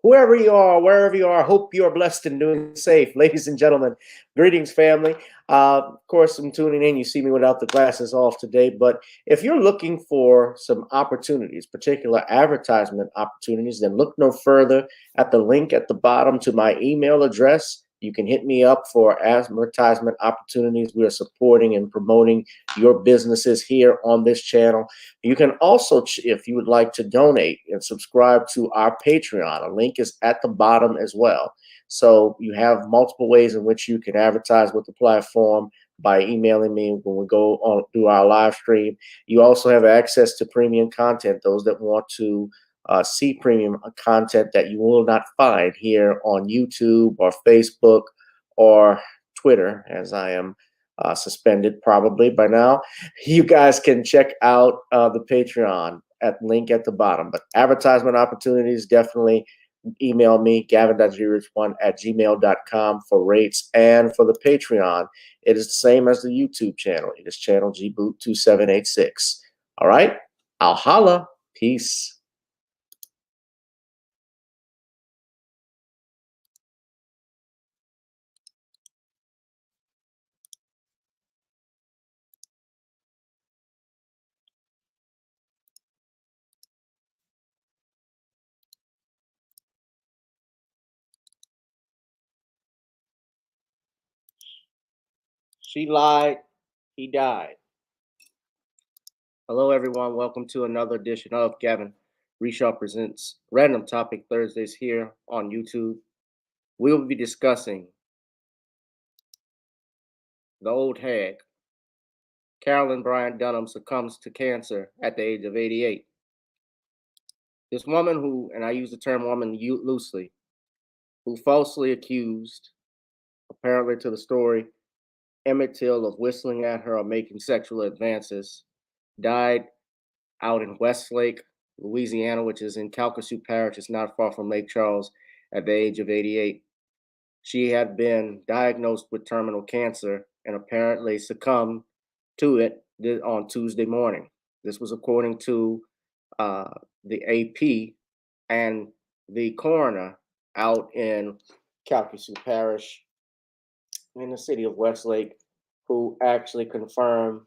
Whoever you are, wherever you are, hope you are blessed and doing safe. Ladies and gentlemen, greetings, family. Of course, I'm tuning in. You see me without the glasses off today, but if you're looking for some opportunities, particular advertisement opportunities, then look no further at the link at the bottom to my email address. You can hit me up for advertisement opportunities. We are supporting and promoting your businesses here on this channel. You can also, if you would like to donate and subscribe to our Patreon, a link is at the bottom as well. So you have multiple ways in which you can advertise with the platform by emailing me when we go on through our live stream. You also have access to premium content, those that want to see premium content that you will not find here on YouTube or Facebook or Twitter, as I am suspended probably by now. You guys can check out the Patreon at link at the bottom. But advertisement opportunities, definitely email me, gavin.grich1@gmail.com for rates. And for the Patreon, it is the same as the YouTube channel. It is channel gboot2786. All right, I'll holla. Peace. She lied. He died. Hello, everyone. Welcome to another edition of Gavin Reshaw Presents Random Topic Thursdays here on YouTube. We will be discussing the old hag. Carolyn Bryant-Donham succumbs to cancer at the age of 88. This woman who, and I use the term woman loosely, who falsely accused, apparently to the story, Emmett Till of whistling at her or making sexual advances, died out in Westlake, Louisiana, which is in Calcasieu Parish. It's not far from Lake Charles, at the age of 88. She had been diagnosed with terminal cancer and apparently succumbed to it on Tuesday morning. This was according to the AP and the coroner out in Calcasieu Parish in the city of Westlake, who actually confirmed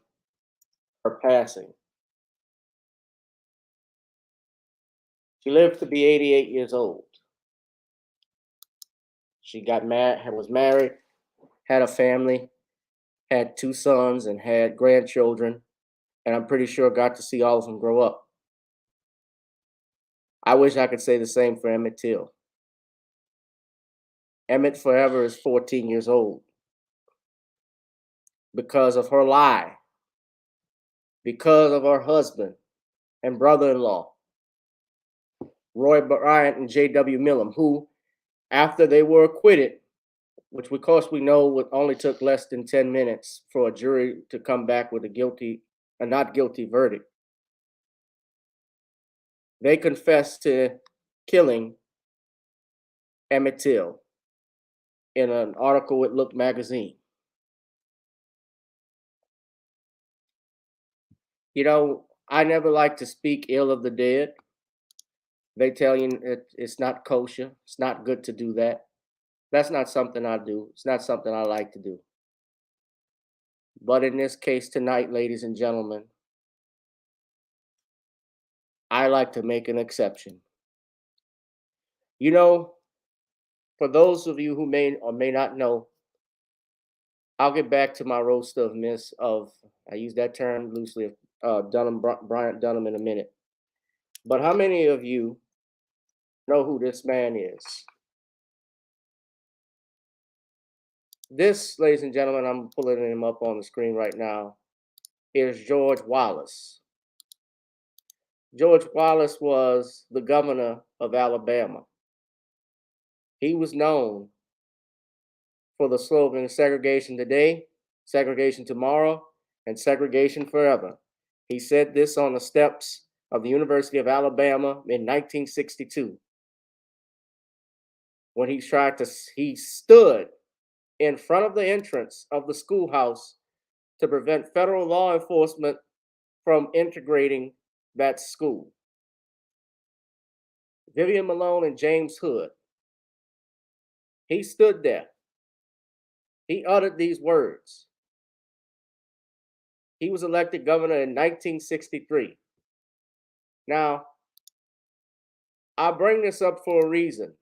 her passing. She lived to be 88 years old. She got married, was married, had a family, had 2 sons, and had grandchildren, and I'm pretty sure got to see all of them grow up. I wish I could say the same for Emmett Till. Emmett forever is 14 years old because of her lie, because of her husband and brother-in-law, Roy Bryant and J.W. Millam, who, after they were acquitted, which of course we know it only took less than 10 minutes for a jury to come back with a not guilty verdict, they confessed to killing Emmett Till in an article with Look magazine. You know, I never like to speak ill of the dead. They tell you it's not kosher. It's not good to do that. That's not something I do. It's not something I like to do. But in this case tonight, ladies and gentlemen, I like to make an exception. You know, for those of you who may or may not know, I'll get back to my roast of I use that term loosely, Bryant-Donham in a minute. But how many of you know who this man is? This, ladies and gentlemen, I'm pulling him up on the screen right now, is George Wallace. George Wallace was the governor of Alabama. He was known for the slogan segregation today, segregation tomorrow, and segregation forever. He said this on the steps of the University of Alabama in 1962 when he stood in front of the entrance of the schoolhouse to prevent federal law enforcement from integrating that school. Vivian Malone and James Hood. He stood there. He uttered these words. He was elected governor in 1963. Now, I bring this up for a reason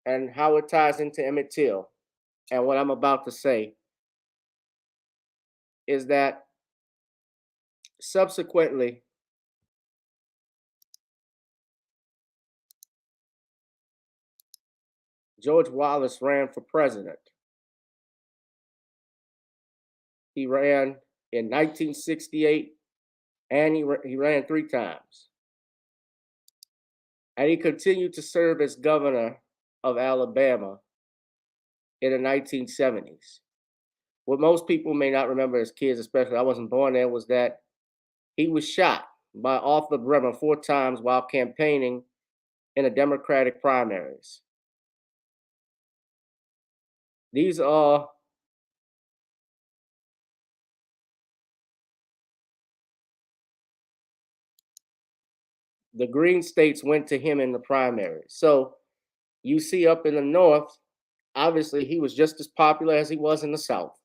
and how it ties into Emmett Till. And what I'm about to say is that subsequently, George Wallace ran for president. He ran in 1968, and he ran 3 times. And he continued to serve as governor of Alabama in the 1970s. What most people may not remember as kids, especially I wasn't born there, was that he was shot by Arthur Bremer 4 times while campaigning in the Democratic primaries. These are the Green states went to him in the primaries. So you see up in the North, obviously he was just as popular as he was in the South.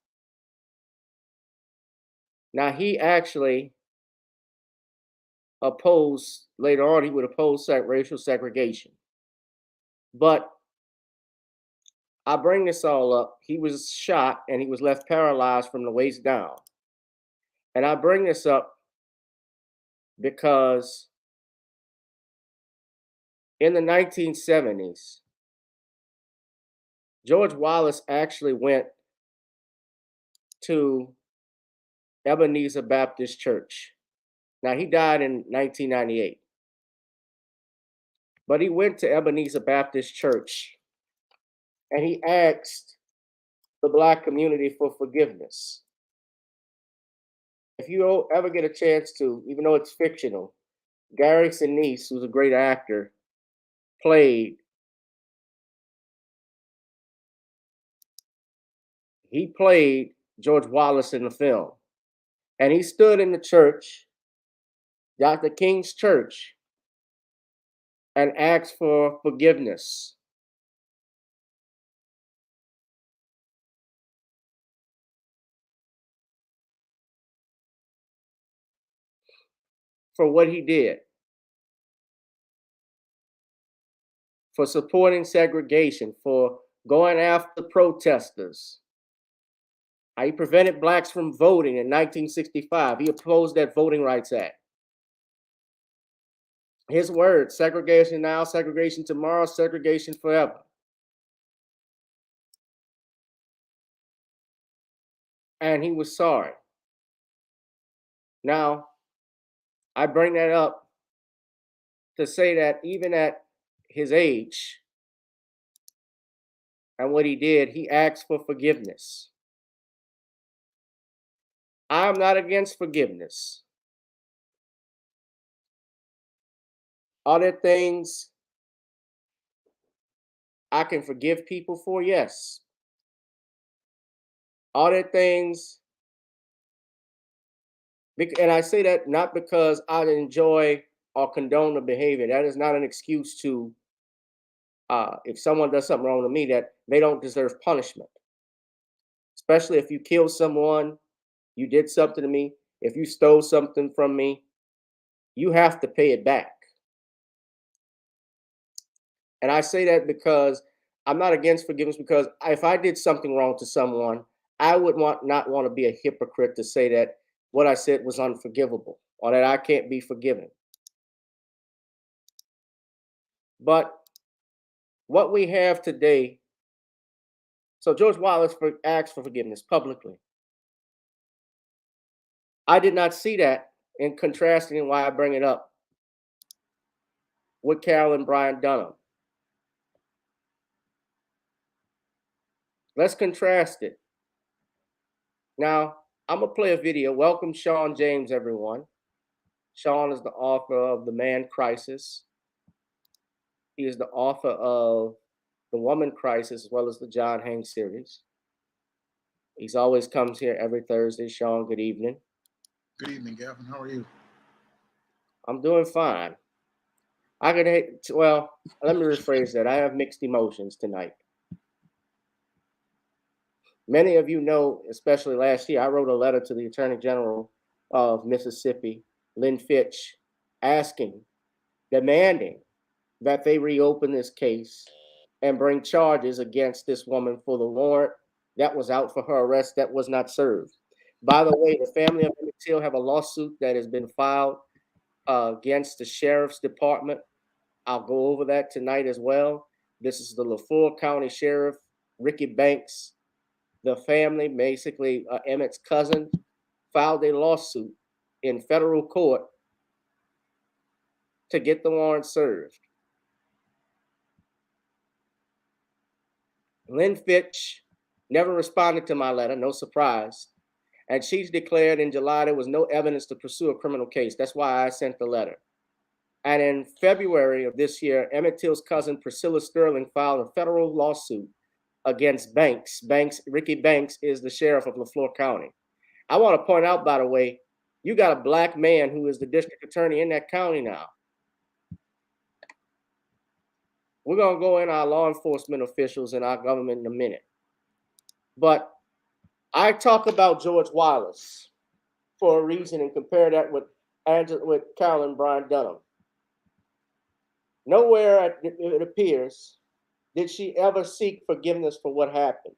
Now he actually opposed, later on he would oppose racial segregation. But I bring this all up. He was shot and he was left paralyzed from the waist down. And I bring this up because in the 1970s, George Wallace actually went to Ebenezer Baptist Church. Now, he died in 1998. But he went to Ebenezer Baptist Church and he asked the Black community for forgiveness. If you ever get a chance to, even though it's fictional, Gary Sinise, who's a great actor, played George Wallace in the film. And he stood in the church, Dr. King's church, and asked for forgiveness. For what he did, for supporting segregation, for going after protesters. He prevented blacks from voting in 1965. He opposed that Voting Rights Act. His words: segregation now, segregation tomorrow, segregation forever. And he was sorry. Now, I bring that up to say that even at his age and what he did, he asked for forgiveness. I'm not against forgiveness. Are there things I can forgive people for? Yes. Are there things, and I say that not because I enjoy or condone the behavior. That is not an excuse to, if someone does something wrong to me, that they don't deserve punishment. Especially if you kill someone, you did something to me, if you stole something from me, you have to pay it back. And I say that because I'm not against forgiveness, because if I did something wrong to someone, I would not want to be a hypocrite to say that what I said was unforgivable or that I can't be forgiven. But what we have today, so George Wallace asked for forgiveness publicly. I did not see that, in contrasting, and why I bring it up, with Carolyn Bryant-Donham. Let's contrast it. Now, I'm going to play a video. Welcome, Sean James, everyone. Sean is the author of The Man Crisis. He is the author of The Woman Crisis, as well as the John Hanks series. He's always comes here every Thursday. Sean, good evening. Good evening, Gavin. How are you? I'm doing fine. I could, well, let me rephrase that. I have mixed emotions tonight. Many of you know, especially last year, I wrote a letter to the Attorney General of Mississippi, Lynn Fitch, asking, demanding that they reopen this case and bring charges against this woman for the warrant that was out for her arrest that was not served. By the way, the family of Emmett Till have a lawsuit that has been filed against the sheriff's department. I'll go over that tonight as well. This is the LaFleur County Sheriff, Ricky Banks. The family, basically Emmett's cousin, filed a lawsuit in federal court to get the warrant served. Lynn Fitch never responded to my letter, no surprise. And she's declared in July there was no evidence to pursue a criminal case. That's why I sent the letter. And in February of this year, Emmett Till's cousin, Priscilla Sterling, filed a federal lawsuit against Banks. Ricky Banks is the sheriff of LaFleur County. I want to point out, by the way, you got a black man who is the district attorney in that county now. We're going to go in our law enforcement officials and our government in a minute. But I talk about George Wallace for a reason and compare that with Carolyn Bryant-Donham. Nowhere, it appears, did she ever seek forgiveness for what happened.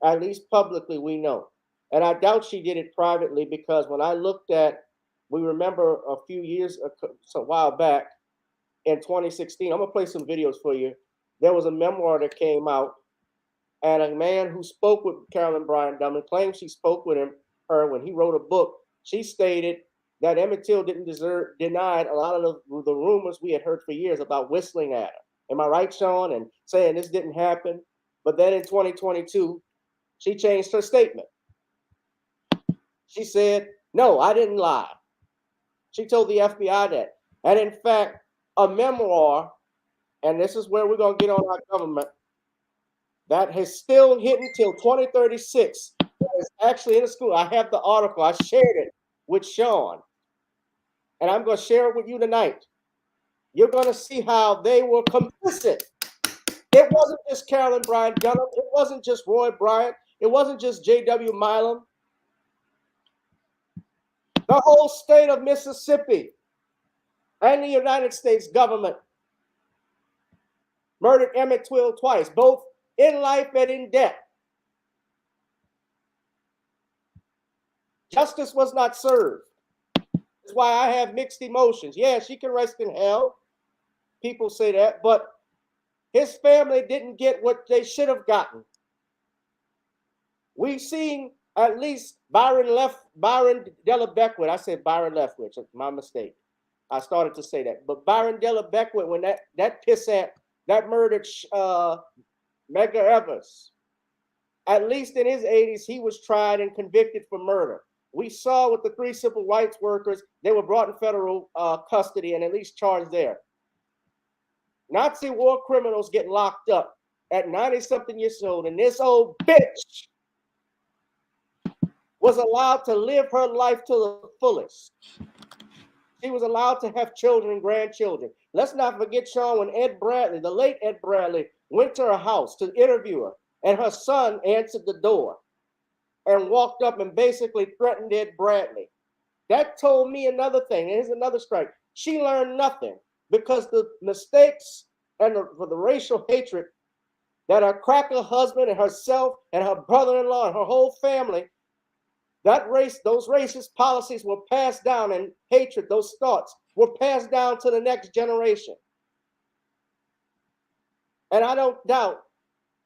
At least publicly, we know. And I doubt she did it privately, because when I looked at, we remember a while back in 2016, I'm going to play some videos for you. There was a memoir that came out, and a man who spoke with Carolyn Bryant-Donham claimed she spoke with her when he wrote a book. She stated that Emmett Till denied a lot of the rumors we had heard for years about whistling at her. Am I right, Sean? And saying this didn't happen. But then in 2022, she changed her statement. She said, no, I didn't lie. She told the FBI that. And in fact, a memoir, and this is where we're going to get on our government, that has still hidden till 2036. It's actually in the school. I have the article. I shared it with Sean. And I'm going to share it with you tonight. You're going to see how they were complicit. It wasn't just Carolyn Bryant-Donham. It wasn't just Roy Bryant. It wasn't just J.W. Milam. The whole state of Mississippi and the United States government murdered Emmett Till twice, both in life and in death. Justice was not served. That's why I have mixed emotions. Yeah, she can rest in hell. People say that, but his family didn't get what they should have gotten. We've seen at least Byron Della Beckwith. I said Byron Leftwich. My mistake. I started to say that. But Byron Della Beckwith, when that pissant that murdered Medgar Evers, at least in his 80s, he was tried and convicted for murder. We saw with the 3 civil rights workers, they were brought in federal custody and at least charged there. Nazi war criminals get locked up at 90-something years old, and this old bitch was allowed to live her life to the fullest. She was allowed to have children and grandchildren. Let's not forget, Sean, when Ed Bradley, the late Ed Bradley, went to her house to interview her, and her son answered the door and walked up and basically threatened Ed Bradley. That told me another thing. Here's another strike. She learned nothing, because the mistakes and the racial hatred that her cracker husband and herself and her brother-in-law and her whole family, those racist policies were passed down, and hatred, those thoughts were passed down to the next generation. And I don't doubt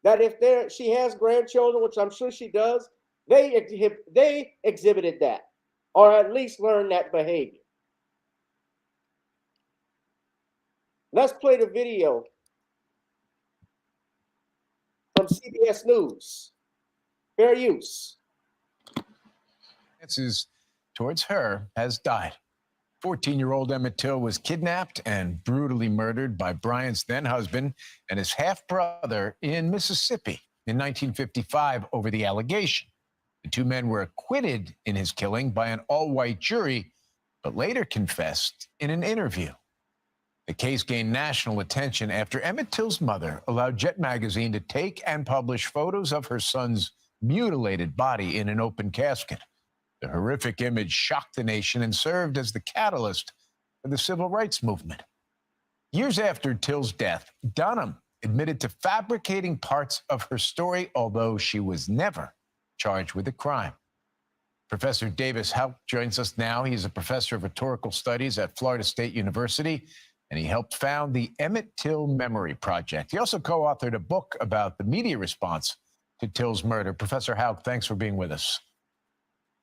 that if she has grandchildren, which I'm sure she does, they exhibited that, or at least learned that behavior. Let's play the video from CBS News. Fair use. Towards her has died. 14-year-old Emmett Till was kidnapped and brutally murdered by Bryan's then husband and his half-brother in Mississippi in 1955 over the allegation. The 2 men were acquitted in his killing by an all-white jury, but later confessed in an interview. The case gained national attention after Emmett Till's mother allowed Jet magazine to take and publish photos of her son's mutilated body in an open casket. The horrific image shocked the nation and served as the catalyst for the civil rights movement. Years after Till's death, Donham admitted to fabricating parts of her story, although she was never charged with a crime. Professor Davis Houck joins us now. He's a professor of rhetorical studies at Florida State University, and he helped found the Emmett Till Memory Project. He also co-authored a book about the media response to Till's murder. Professor Houck, thanks for being with us.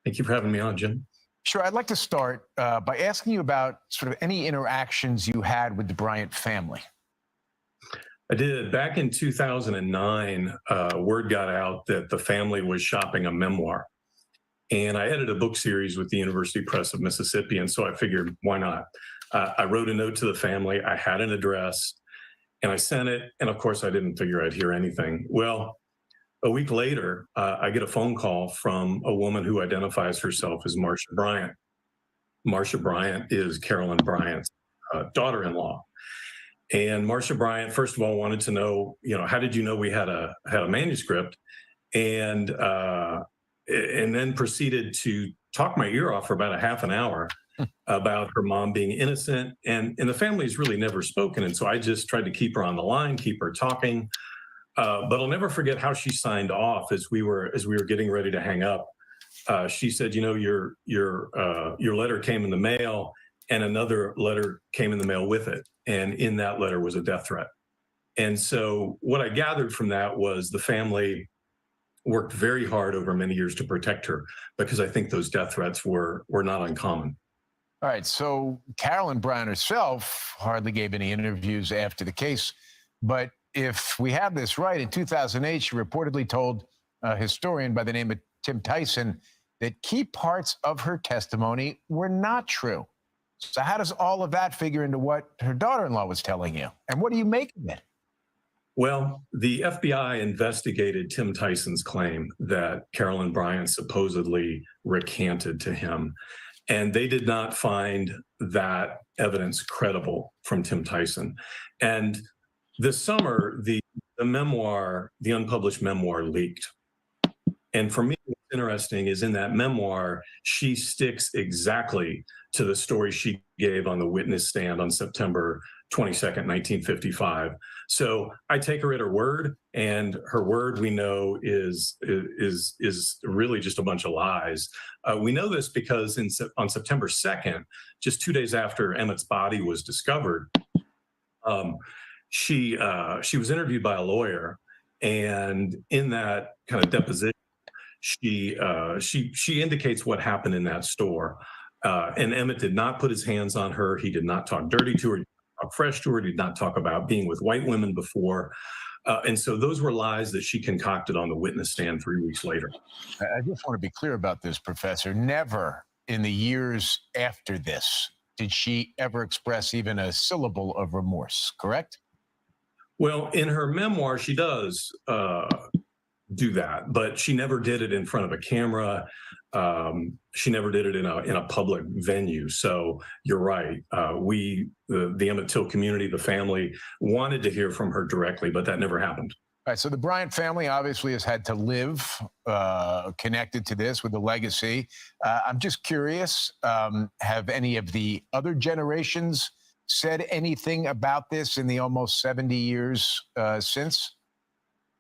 Thank you for having me on, Jim. Sure. I'd like to start by asking you about sort of any interactions you had with the Bryant family. I did. Back in 2009, word got out that the family was shopping a memoir. And I edited a book series with the University Press of Mississippi, and so I figured, why not? I wrote a note to the family. I had an address, and I sent it. And of course, I didn't figure I'd hear anything. Well, a week later, I get a phone call from a woman who identifies herself as Marcia Bryant. Marcia Bryant is Carolyn Bryant's daughter-in-law. And Marcia Bryant, first of all, wanted to know, how did you know we had a manuscript? And then proceeded to talk my ear off for about a half an hour about her mom being innocent. And the family's really never spoken. And so I just tried to keep her on the line, keep her talking. But I'll never forget how she signed off as we were getting ready to hang up. She said, your letter came in the mail, and another letter came in the mail with it. And in that letter was a death threat. And so what I gathered from that was the family worked very hard over many years to protect her, because I think those death threats were not uncommon. All right. So Carolyn Bryant herself hardly gave any interviews after the case. But if we have this right, in 2008, she reportedly told a historian by the name of Tim Tyson that key parts of her testimony were not true. So how does all of that figure into what her daughter-in-law was telling you? And what do you make of it? Well, the FBI investigated Tim Tyson's claim that Carolyn Bryant supposedly recanted to him, and they did not find that evidence credible from Tim Tyson. And this summer, the memoir, the unpublished memoir, leaked. And for me, what's interesting is in that memoir, she sticks exactly to the story she gave on the witness stand on September 22nd, 1955. So I take her at her word, and her word, we know, is really just a bunch of lies. We know this because on September 2nd, just 2 days after Emmett's body was discovered, she was interviewed by a lawyer, and in that kind of deposition, she indicates what happened in that store. And Emmett did not put his hands on her. He did not talk dirty to her. Talk fresh to her, did not talk about being with white women before. And so those were lies that she concocted on the witness stand 3 weeks later. I just want to be clear about this, Professor. Never in the years after this did she ever express even a syllable of remorse, correct? Well, in her memoir, she does do that, but she never did it in front of a camera. She never did it in a public venue. So you're right. The Emmett Till community, the family, wanted to hear from her directly, but that never happened. All right. So the Bryant family obviously has had to live connected to this with the legacy. I'm just curious, have any of the other generations said anything about this in the almost 70 years since?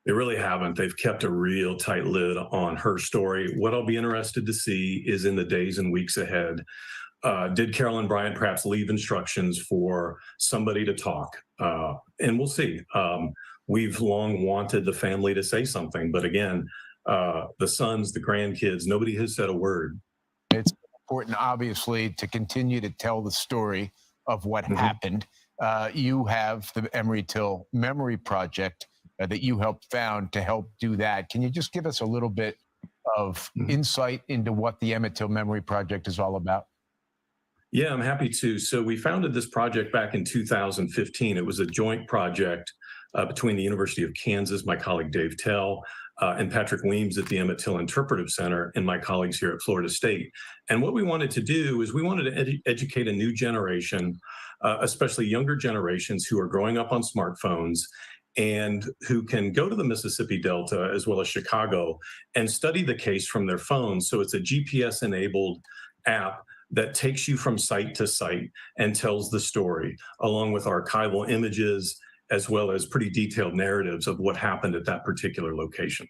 They really haven't. They've kept a real tight lid on her story. What I'll be interested to see is in the days and weeks ahead, did Carolyn Bryant perhaps leave instructions for somebody to talk? And we'll see. We've long wanted the family to say something, but again, the sons, the grandkids, nobody has said a word. It's important, obviously, to continue to tell the story of what happened. You have the Emmett Till Memory Project that you helped found to help do that. Can you just give us a little bit of insight into what the Emmett Till Memory Project is all about? Yeah, I'm happy to. So we founded this project back in 2015. It was a joint project between the University of Kansas, my colleague Dave Tell, and Patrick Weems at the Emmett Till Interpretive Center, and my colleagues here at Florida State. And what we wanted to do is we wanted to educate a new generation, especially younger generations who are growing up on smartphones and who can go to the Mississippi Delta as well as Chicago and study the case from their phones. So it's a GPS-enabled app that takes you from site to site and tells the story, along with archival images, as well as pretty detailed narratives of what happened at that particular location.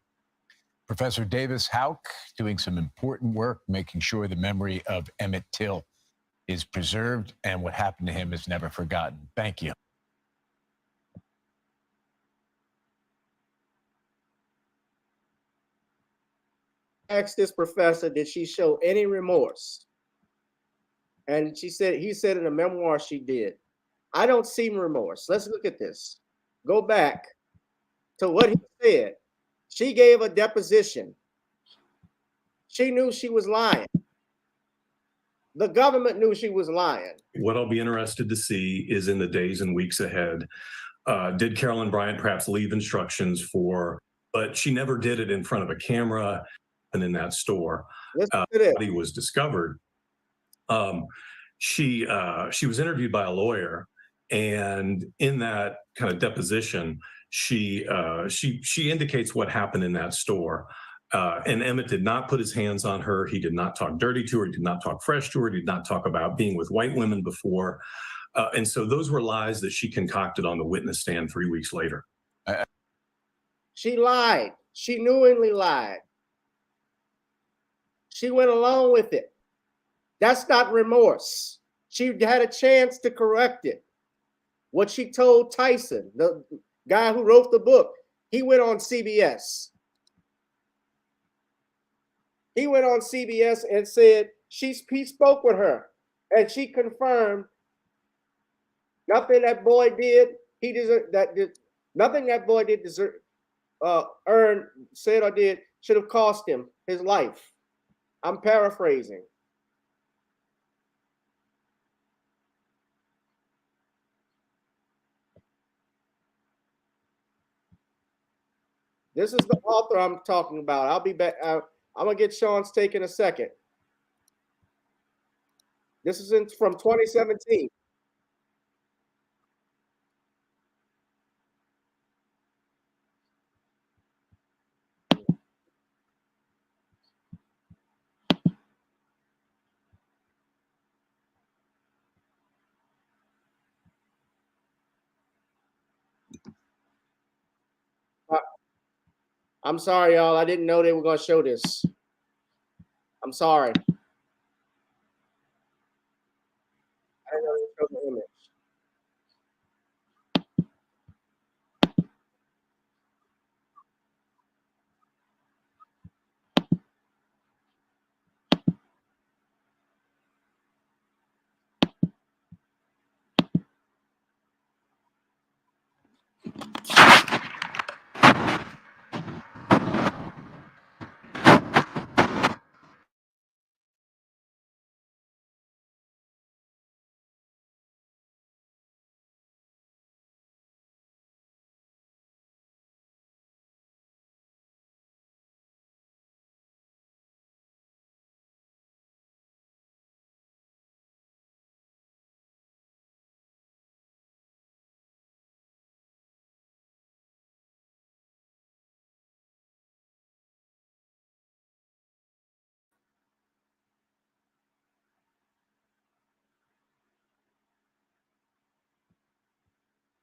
Professor Davis Houck doing some important work, making sure the memory of Emmett Till is preserved and what happened to him is never forgotten. Thank you. Asked this professor, did she show any remorse? And he said in a memoir she did. I don't see remorse. Let's look at this. Go back to what he said. She gave a deposition. She knew she was lying. The government knew she was lying. What I'll be interested to see is in the days and weeks ahead, did Carolyn Bryant perhaps leave instructions but she never did it in front of a camera and in that store. Body was discovered. She was interviewed by a lawyer, and in that kind of deposition, she indicates what happened in that store. And Emmett did not put his hands on her. He did not talk dirty to her. He did not talk fresh to her. He did not talk about being with white women before. And so those were lies that she concocted on the witness stand 3 weeks later. She lied. She knowingly lied. She went along with it. That's not remorse. She had a chance to correct it. What she told Tyson, the guy who wrote the book, he went on CBS. He went on CBS and said he spoke with her, and she confirmed nothing that boy did. Nothing that boy did said or did should have cost him his life. I'm paraphrasing. This is the author I'm talking about. I'll be back. I'm going to get Sean's take in a second. This is from 2017. I'm sorry, y'all. I didn't know they were going to show this. I'm sorry. I didn't know they would show the image.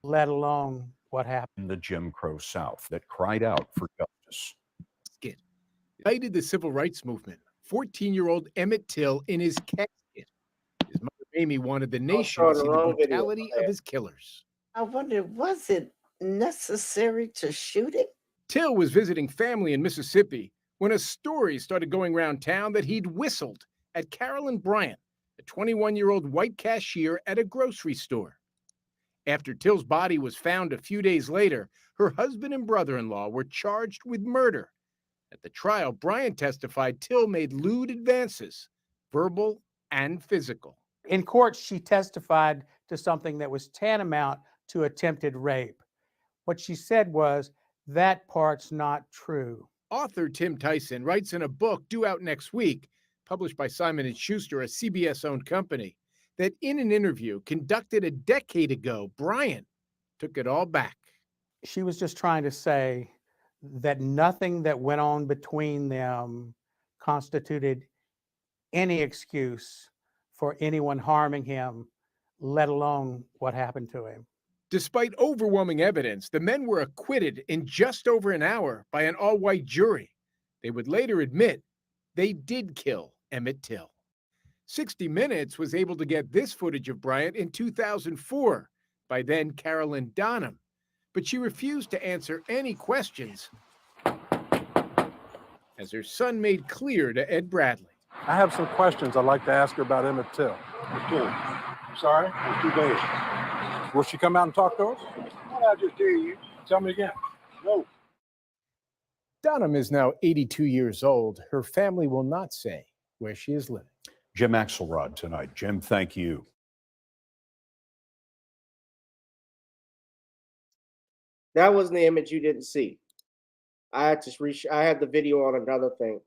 Let alone what happened in the Jim Crow South that cried out for justice. Cited the civil rights movement. 14-year-old Emmett Till in his casket. His mother Amy wanted the nation to see the brutality of his killers. I wonder, was it necessary to shoot him? Till was visiting family in Mississippi when a story started going around town that he'd whistled at Carolyn Bryant, a 21-year-old white cashier at a grocery store. After Till's body was found a few days later, her husband and brother-in-law were charged with murder. At the trial, Bryan testified Till made lewd advances, verbal and physical. In court, she testified to something that was tantamount to attempted rape. What she said was, that part's not true. Author Tim Tyson writes in a book due out next week, published by Simon & Schuster, a CBS-owned company, that in an interview conducted a decade ago, Bryan took it all back. She was just trying to say that nothing that went on between them constituted any excuse for anyone harming him, let alone what happened to him. Despite overwhelming evidence, the men were acquitted in just over an hour by an all-white jury. They would later admit they did kill Emmett Till. 60 Minutes was able to get this footage of Bryant in 2004 by then Carolyn Bryant-Donham, but she refused to answer any questions, as her son made clear to Ed Bradley. I have some questions I'd like to ask her about Emmett Till. Sorry? I'm 2 days. Will she come out and talk to us? Well, I just hear you. Tell me again. No. Donham is now 82 years old. Her family will not say where she is living. Jim Axelrod tonight. Jim, thank you. That wasn't the image you didn't see. I had to I had the video on another thing.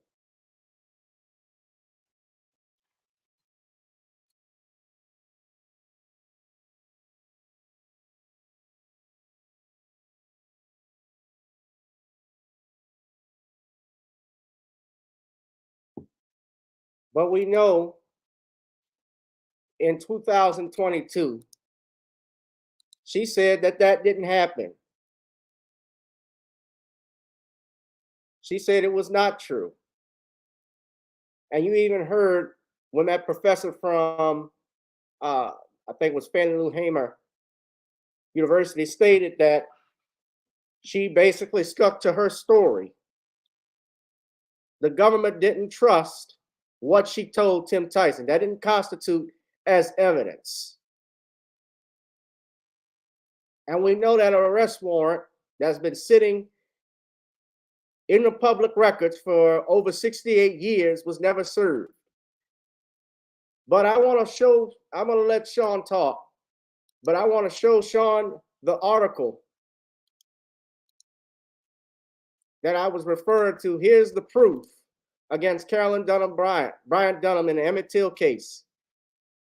But we know in 2022, she said that that didn't happen. She said it was not true. And you even heard when that professor from, I think it was Fannie Lou Hamer University stated that she basically stuck to her story. The government didn't trust what she told Tim Tyson. That didn't constitute as evidence. And we know that an arrest warrant that's been sitting in the public records for over 68 years was never served. But I'm going to let Sean talk, but I want to show Sean the article that I was referring to. Here's the proof against Carolyn Bryant-Donham in the Emmett Till case.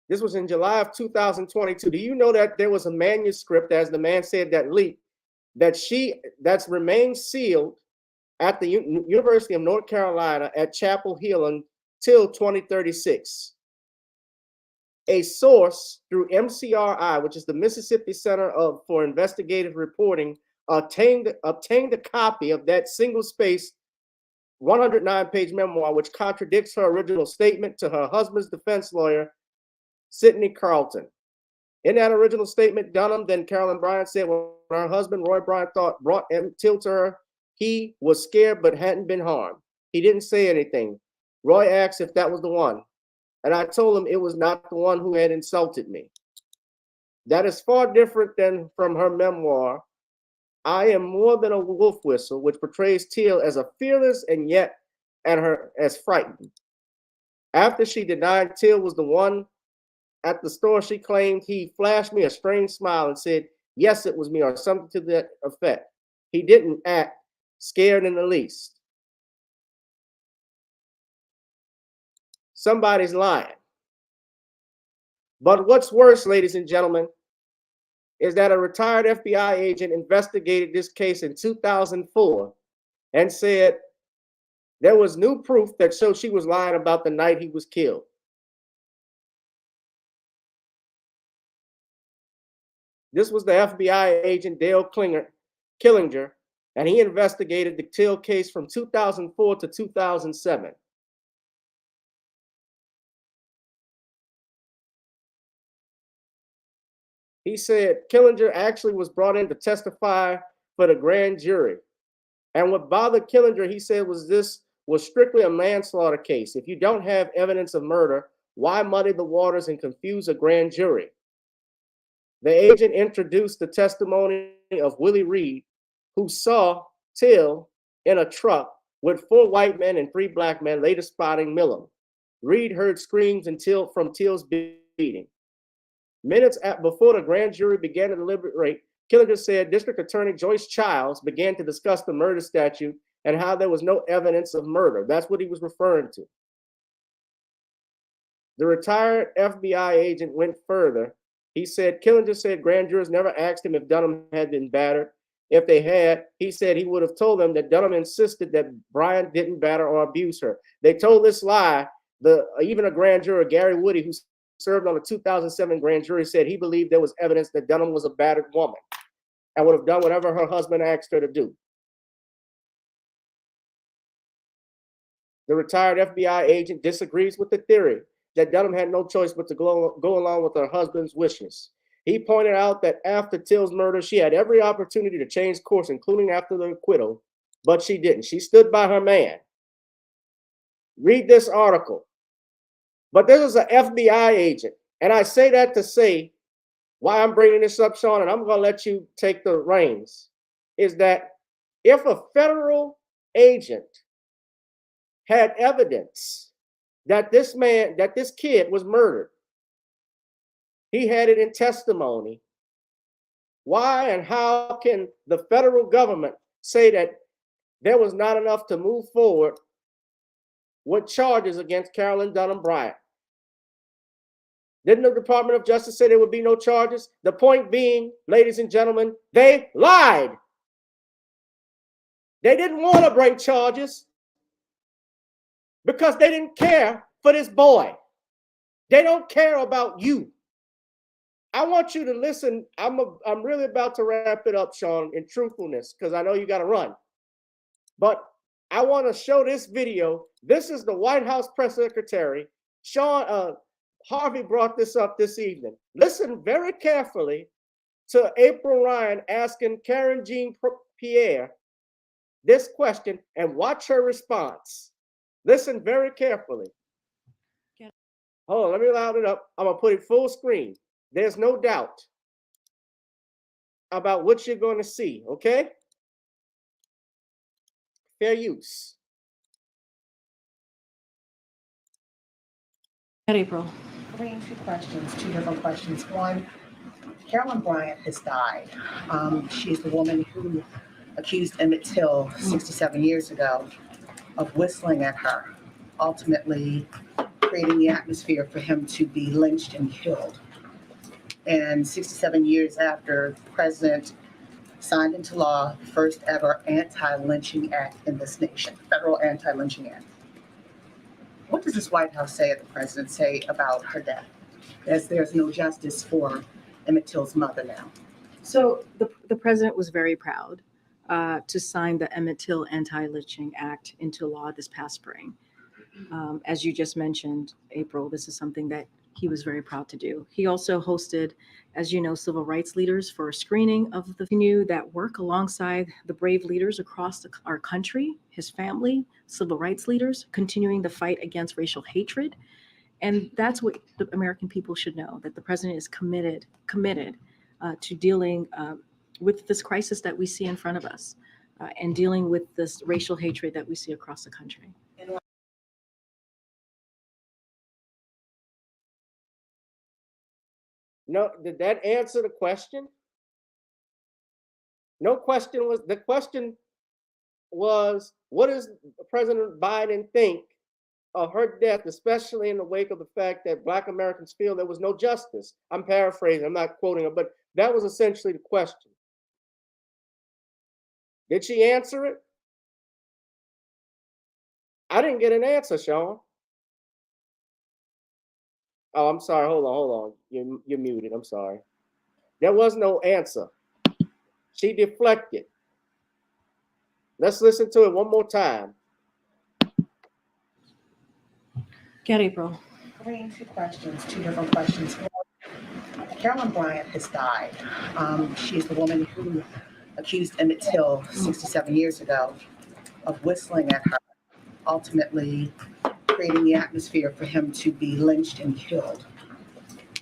This was in July of 2022. Do you know that there was a manuscript, as the man said, that leaked, that's remained sealed at the University of North Carolina at Chapel Hill until 2036. A source through MCRI, which is the Mississippi Center for Investigative Reporting, obtained a copy of that single-spaced 109-page memoir, which contradicts her original statement to her husband's defense lawyer, Sidney Carlson. In that original statement, Donham, then Carolyn Bryant, said when her husband, Roy Bryant, brought Emmett Till to her, he was scared but hadn't been harmed. He didn't say anything. Roy asked if that was the one, and I told him it was not the one who had insulted me. That is far different than from her memoir, I Am More Than a Wolf Whistle, which portrays Till as a fearless and yet at her as frightened. After she denied Till was the one at the store, she claimed he flashed me a strange smile and said, "Yes, it was me," or something to that effect. He didn't act scared in the least. Somebody's lying. But what's worse, ladies and gentlemen, is that a retired FBI agent investigated this case in 2004 and said there was new proof that showed she was lying about the night he was killed. This was the FBI agent Dale Killinger, and he investigated the Till case from 2004 to 2007. He said Killinger actually was brought in to testify for the grand jury. And what bothered Killinger, he said, this was strictly a manslaughter case. If you don't have evidence of murder, why muddy the waters and confuse a grand jury? The agent introduced the testimony of Willie Reed, who saw Till in a truck with 4 white men and 3 black men, later spotting Millam. Reed heard screams from Till's beating. Minutes before the grand jury began to deliberate, Killinger said District Attorney Joyce Childs began to discuss the murder statute and how there was no evidence of murder. That's what he was referring to. The retired FBI agent went further. He said, Killinger said grand jurors never asked him if Donham had been battered. If they had, he said he would have told them that Donham insisted that Bryan didn't batter or abuse her. They told this lie. Even a grand juror, Gary Woody, who served on the 2007 grand jury, said he believed there was evidence that Donham was a battered woman and would have done whatever her husband asked her to do. The retired FBI agent disagrees with the theory that Donham had no choice but to go along with her husband's wishes. He pointed out that after Till's murder, she had every opportunity to change course, including after the acquittal, but she didn't. She stood by her man. Read this article. But this is an FBI agent, and I say that to say why I'm bringing this up, Sean, and I'm going to let you take the reins, is that if a federal agent had evidence that this kid was murdered, he had it in testimony, why and how can the federal government say that there was not enough to move forward with charges against Carolyn Bryant? Didn't the Department of Justice say there would be no charges? The point being, ladies and gentlemen, they lied. They didn't want to bring charges because they didn't care for this boy. They don't care about you. I want you to listen. I'm really about to wrap it up, Sean, in truthfulness, because I know you got to run. But I want to show this video. This is the White House press secretary. Harvey brought this up this evening. Listen very carefully to April Ryan asking Karen Jean-Pierre this question and watch her response. Listen very carefully. Hold on, let me loud it up. I'm going to put it full screen. There's no doubt about what you're going to see, okay? Fair use. April. Two questions, two different questions. One, Carolyn Bryant has died. She's the woman who accused Emmett Till 67 years ago of whistling at her, ultimately creating the atmosphere for him to be lynched and killed. And 67 years after, the president signed into law the first ever anti-lynching act in this nation, federal anti-lynching act. What does this White House say, the president say about her death, as there's no justice for Emmett Till's mother now? So the president was very proud to sign the Emmett Till Anti-Lynching Act into law this past spring. As you just mentioned, April, this is something that he was very proud to do. He also hosted, as you know, civil rights leaders for a screening of the venue that work alongside the brave leaders across our country, his family, civil rights leaders, continuing the fight against racial hatred. And that's what the American people should know, that the president is committed to dealing with this crisis that we see in front of us and dealing with this racial hatred that we see across the country. No, did that answer the question? No question was, the question was, what does President Biden think of her death, especially in the wake of the fact that Black Americans feel there was no justice? I'm paraphrasing, I'm not quoting her, but that was essentially the question. Did she answer it? I didn't get an answer, Sean. Oh, I'm sorry. Hold on. You're muted. I'm sorry. There was no answer. She deflected. Let's listen to it one more time. Get April. Two questions, two different questions. One, Carolyn Bryant has died. She's the woman who accused Emmett Till 67 years ago of whistling at her, ultimately creating the atmosphere for him to be lynched and killed.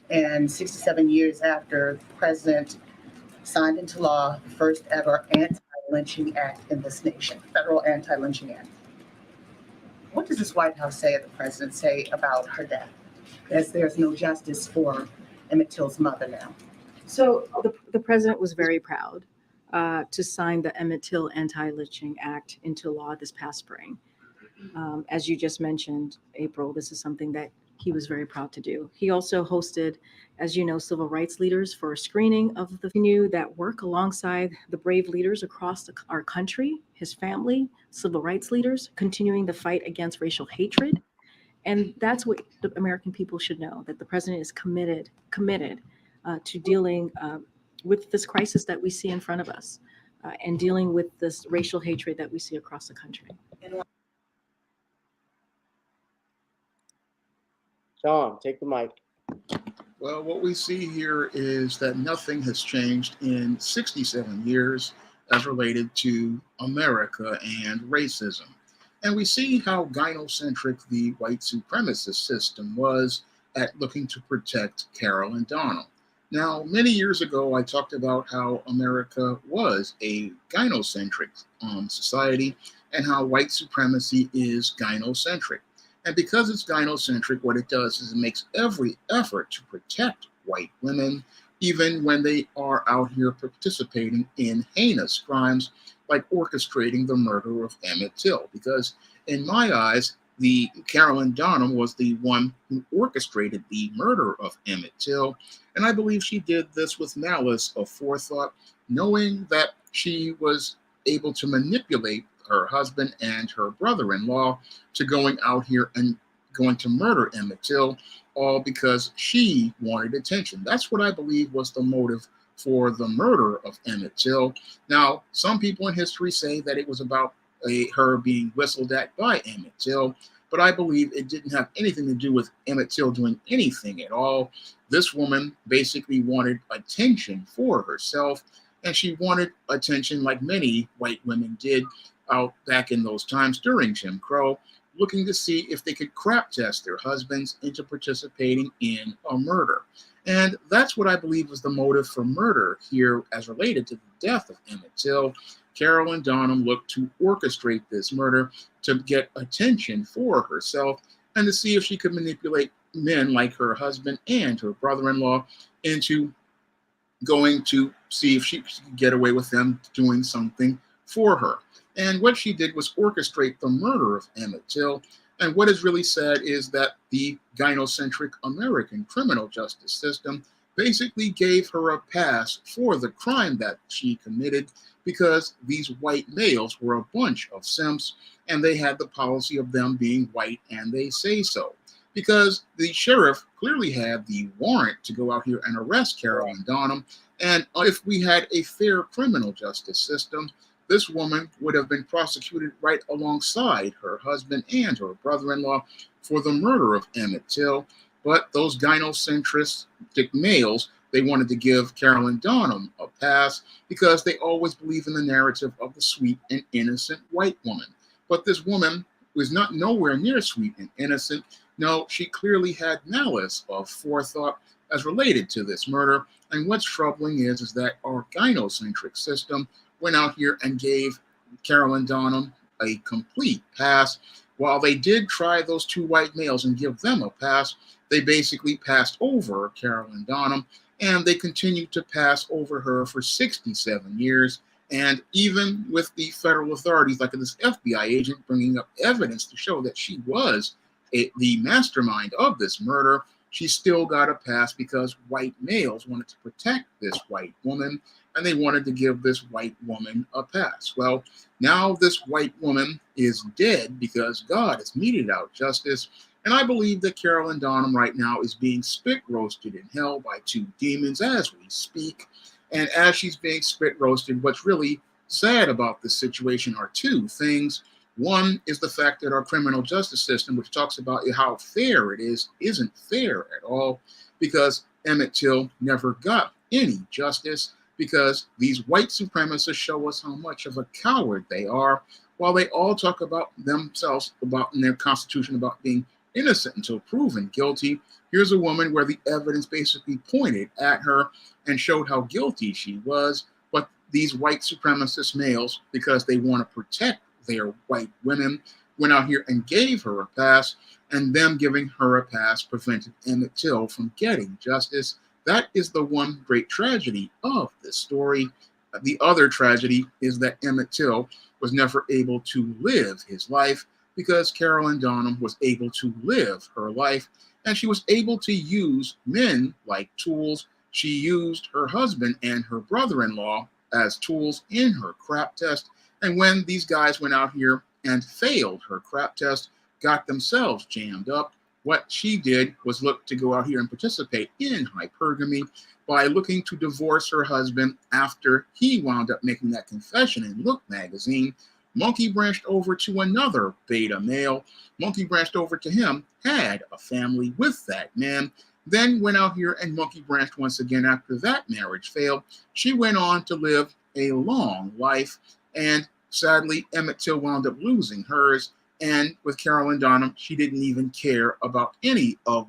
And 67 years after, the president signed into law the first ever anti-lynching act in this nation, federal anti-lynching act. What does this White House say, the president say about her death, as there's no justice for Emmett Till's mother now? So the president was very proud to sign the Emmett Till Anti-Lynching Act into law this past spring. As you just mentioned, April, this is something that he was very proud to do. He also hosted, as you know, civil rights leaders for a screening of the venue that work alongside the brave leaders across our country, his family, civil rights leaders, continuing the fight against racial hatred. And that's what the American people should know, that the president is committed to dealing with this crisis that we see in front of us and dealing with this racial hatred that we see across the country. John, take the mic. Well, what we see here is that nothing has changed in 67 years as related to America and racism. And we see how gynocentric the white supremacist system was at looking to protect Carolyn Bryant-Donham. Now, many years ago, I talked about how America was a gynocentric society and how white supremacy is gynocentric. And because it's gynocentric, what it does is it makes every effort to protect white women, even when they are out here participating in heinous crimes like orchestrating the murder of Emmett Till. Because in my eyes, the Carolyn Bryant-Donham was the one who orchestrated the murder of Emmett Till. And I believe she did this with malice of forethought, knowing that she was able to manipulate her husband and her brother-in-law to going out here and going to murder Emmett Till, all because she wanted attention. That's what I believe was the motive for the murder of Emmett Till. Now, some people in history say that it was about her being whistled at by Emmett Till, but I believe it didn't have anything to do with Emmett Till doing anything at all. This woman basically wanted attention for herself, and she wanted attention like many white women did out back in those times during Jim Crow, looking to see if they could crap test their husbands into participating in a murder. And that's what I believe was the motive for murder here as related to the death of Emmett Till. Carolyn Bryant-Donham looked to orchestrate this murder to get attention for herself and to see if she could manipulate men like her husband and her brother-in-law into going to see if she could get away with them doing something for her. And what she did was orchestrate the murder of Emmett Till. And what is really sad is that the gynocentric American criminal justice system basically gave her a pass for the crime that she committed because these white males were a bunch of simps and they had the policy of them being white and they say so. Because the sheriff clearly had the warrant to go out here and arrest Carolyn Bryant-Donham. And if we had a fair criminal justice system, this woman would have been prosecuted right alongside her husband and her brother-in-law for the murder of Emmett Till. But those gynocentric males, they wanted to give Carolyn Bryant-Donham a pass because they always believe in the narrative of the sweet and innocent white woman. But this woman was not nowhere near sweet and innocent. No, she clearly had malice of forethought as related to this murder. And what's troubling is that our gynocentric system went out here and gave Carolyn Bryant-Donham a complete pass. While they did try those two white males and give them a pass, they basically passed over Carolyn Bryant-Donham, and they continued to pass over her for 67 years. And even with the federal authorities, like this FBI agent, bringing up evidence to show that she was the mastermind of this murder, she still got a pass because white males wanted to protect this white woman, and they wanted to give this white woman a pass. Well, now this white woman is dead because God has meted out justice, and I believe that Carolyn Bryant-Donham right now is being spit roasted in hell by two demons as we speak. And as she's being spit roasted, what's really sad about this situation are two things. One is the fact that our criminal justice system, which talks about how fair it is, isn't fair at all, because Emmett Till never got any justice, because these white supremacists show us how much of a coward they are, while they all talk about themselves, about in their constitution, about being innocent until proven guilty. Here's a woman where the evidence basically pointed at her and showed how guilty she was, but these white supremacist males, because they want to protect their white women, went out here and gave her a pass, and them giving her a pass prevented Emmett Till from getting justice. That is the one great tragedy of this story. The other tragedy is that Emmett Till was never able to live his life because Carolyn Donham was able to live her life, and she was able to use men like tools. She used her husband and her brother-in-law as tools in her crap test. And when these guys went out here and failed her crap test, got themselves jammed up, what she did was look to go out here and participate in hypergamy by looking to divorce her husband after he wound up making that confession in Look magazine. Monkey branched over to another beta male. Monkey branched over to him, had a family with that man, then went out here and monkey branched once again after that marriage failed. She went on to live a long life, and sadly, Emmett Till wound up losing hers. And with Carolyn Donham, she didn't even care about any of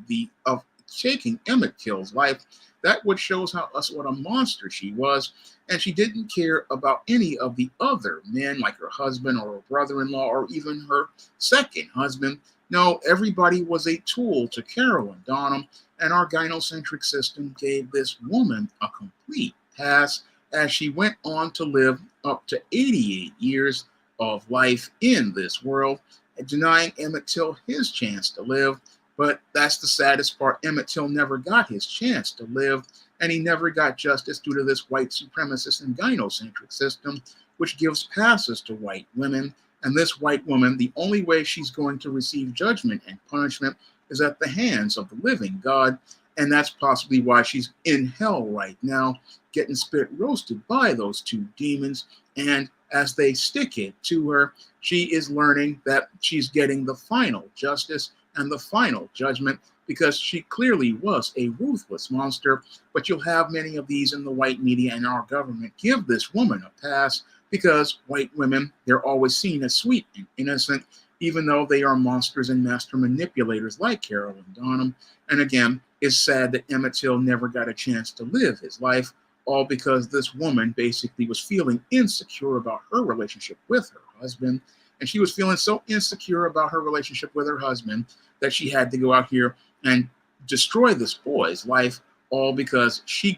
taking Emmett Till's life. That what shows what a monster she was. And she didn't care about any of the other men, like her husband or her brother-in-law or even her second husband. No, everybody was a tool to Carolyn Donham, and our gynocentric system gave this woman a complete pass as she went on to live up to 88 years of life in this world, denying Emmett Till his chance to live. But that's the saddest part. Emmett Till never got his chance to live, and he never got justice due to this white supremacist and gynocentric system, which gives passes to white women. And this white woman, the only way she's going to receive judgment and punishment is at the hands of the living God. And that's possibly why she's in hell right now, getting spit roasted by those two demons. And as they stick it to her, she is learning that she's getting the final justice and the final judgment, because she clearly was a ruthless monster. But you'll have many of these in the white media and our government give this woman a pass, because white women, they're always seen as sweet and innocent, even though they are monsters and master manipulators like Carolyn Donham. And again, it's sad that Emmett Till never got a chance to live his life, all because this woman basically was feeling insecure about her relationship with her husband. And she was feeling so insecure about her relationship with her husband that she had to go out here and destroy this boy's life, all because she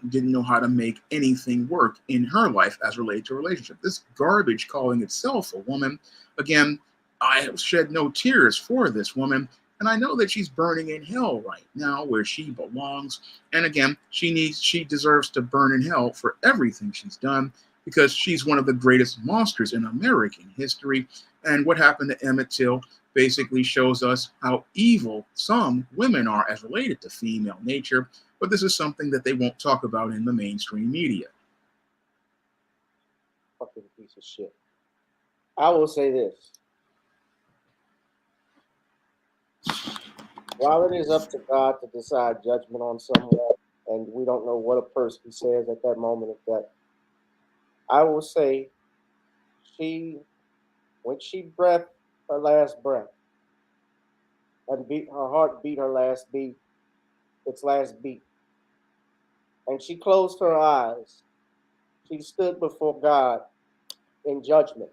didn't know how to make anything work in her life as related to a relationship. This garbage calling itself a woman. Again, I have shed no tears for this woman, and I know that she's burning in hell right now where she belongs. And again, she deserves to burn in hell for everything she's done, because she's one of the greatest monsters in American history. And what happened to Emmett Till basically shows us how evil some women are as related to female nature. But this is something that they won't talk about in the mainstream media. Fucking piece of shit. I will say this. While it is up to God to decide judgment on someone, and we don't know what a person says at that moment of death, I will say when she breathed her last breath and her heart beat her last beat, its last beat, and she closed her eyes, she stood before God in judgment.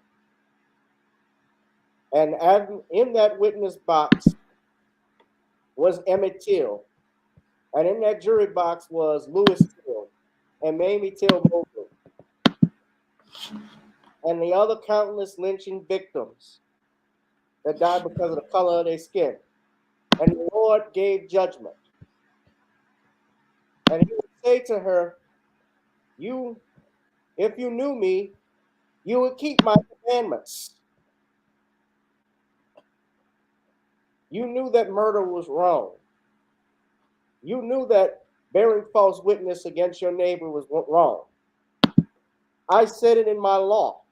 And in that witness box was Emmett Till. And in that jury box was Louis Till and Mamie Till Mosley and the other countless lynching victims that died because of the color of their skin. And the Lord gave judgment. And he would say to her, if you knew me, you would keep my commandments. You knew that murder was wrong. You knew that bearing false witness against your neighbor was wrong. I said it in my law,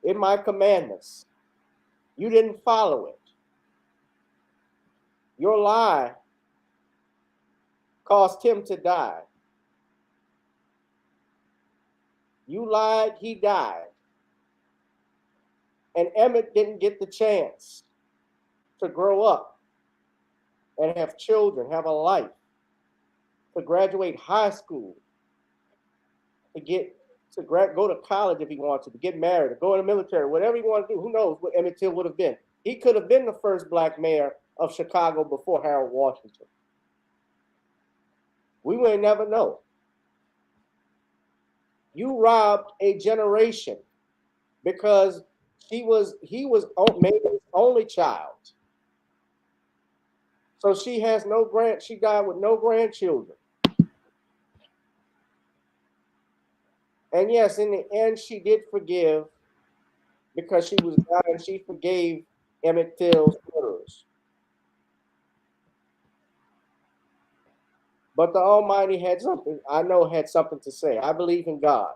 in my commandments. You didn't follow it. Your lie caused him to die. You lied, he died. And Emmett didn't get the chance to grow up and have children, have a life, to graduate high school, to go to college if he wanted to get married, to go in the military, whatever he wanted to do. Who knows what Emmett Till would have been. He could have been the first black mayor of Chicago before Harold Washington. We may never know. You robbed a generation because he was maybe his only child. So she died with no grandchildren. And yes, in the end, she did forgive because she was dying. She forgave Emmett Till's murderers. But the Almighty had something to say. I believe in God.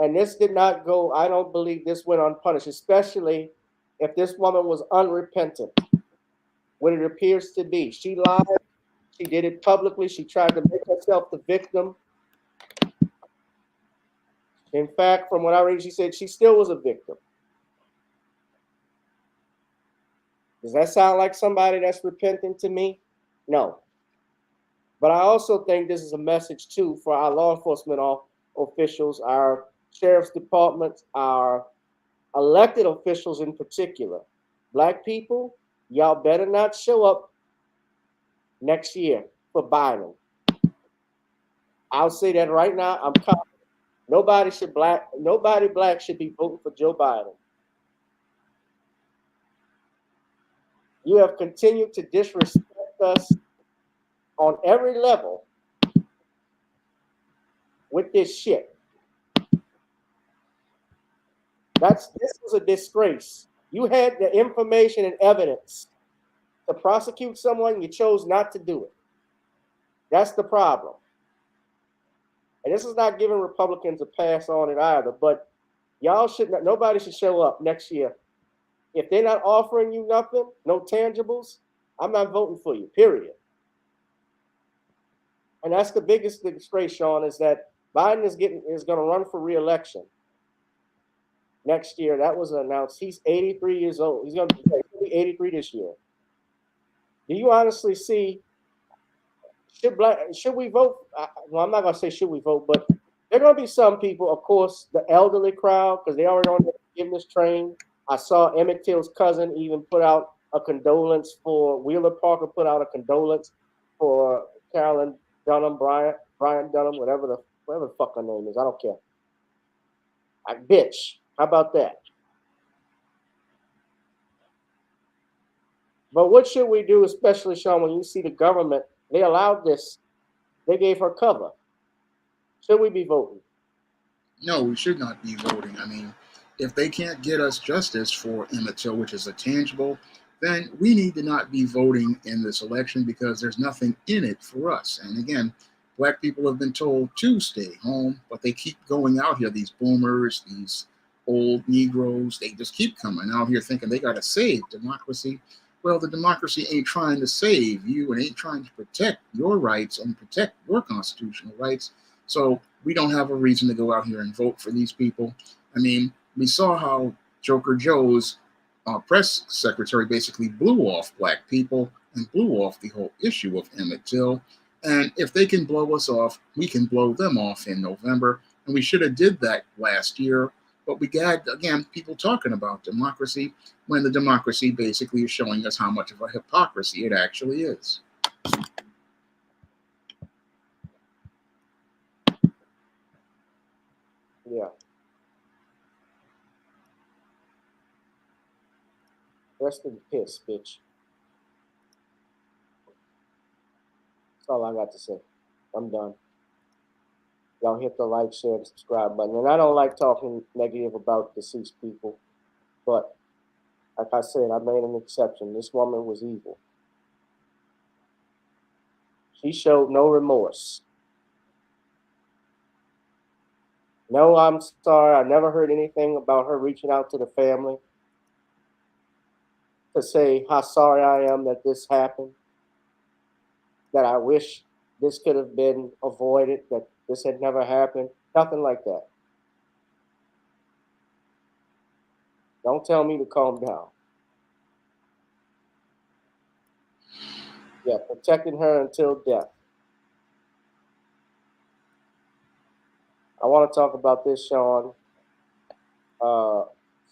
And this did not go, I don't believe this went unpunished, especially if this woman was unrepentant, what it appears to be. She lied. She did it publicly. She tried to make herself the victim. In fact, from what I read, she said she still was a victim. Does that sound like somebody that's repentant to me? No. But I also think this is a message, too, for our law enforcement officials, our sheriff's departments, our elected officials in particular. Black people, y'all better not show up next year for Biden. I'll say that right now. I'm confident. Nobody black should be voting for Joe Biden. You have continued to disrespect us on every level with this shit. This was a disgrace. You had the information and evidence to prosecute someone, you chose not to do it. That's the problem. And this is not giving Republicans a pass on it either, but nobody should show up next year. If they're not offering you nothing, no tangibles, I'm not voting for you, period. And that's the biggest disgrace, Sean, is that Biden is going to run for re-election next year. That was announced. He's 83 years old. He's going to be 83 this year. Do you honestly see, should we vote? Well, I'm not going to say should we vote, but there are going to be some people, of course, the elderly crowd, because they already on the forgiveness train. I saw Emmett Till's cousin even put out a condolence for Wheeler Parker, put out a condolence for Carolyn Bryant-Donham, whatever the fuck her name is. I don't care. Bitch. How about that? But what should we do, especially, Sean, when you see the government, they allowed this, they gave her cover. Should we be voting? No, we should not be voting. I mean, if they can't get us justice for Emmett Till, which is a tangible, then we need to not be voting in this election because there's nothing in it for us. And again, black people have been told to stay home, but they keep going out here. These boomers, these old Negroes, they just keep coming out here thinking they got to save democracy. Well, the democracy ain't trying to save you and ain't trying to protect your rights and protect your constitutional rights. So we don't have a reason to go out here and vote for these people. I mean, we saw how Joker Joe's press secretary basically blew off black people and blew off the whole issue of Emmett Till. And if they can blow us off, we can blow them off in November. And we should have did that last year. But we got, again, people talking about democracy when the democracy basically is showing us how much of a hypocrisy it actually is. Yeah. Rest in piss, bitch. That's all I got to say. I'm done. Y'all hit the like, share, and subscribe button. And I don't like talking negative about deceased people, but like I said, I made an exception. This woman was evil. She showed no remorse. No, I'm sorry. I never heard anything about her reaching out to the family to say how sorry I am that this happened, that I wish this could have been avoided, that this had never happened. Nothing like that. Don't tell me to calm down. Yeah, protecting her until death. I want to talk about this, Sean.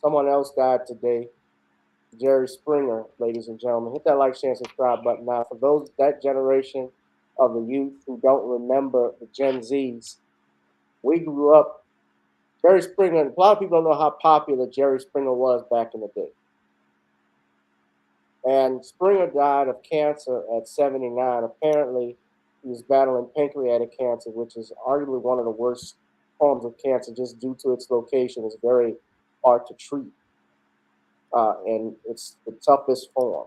Someone else died today. Jerry Springer, ladies and gentlemen. Hit that like, share, and subscribe button now. For those, that generation of the youth who don't remember the Gen Zs, we grew up. Jerry Springer, a lot of people don't know how popular Jerry Springer was back in the day. And Springer died of cancer at 79. Apparently, he was battling pancreatic cancer, which is arguably one of the worst forms of cancer just due to its location. It's very hard to treat. And it's the toughest form.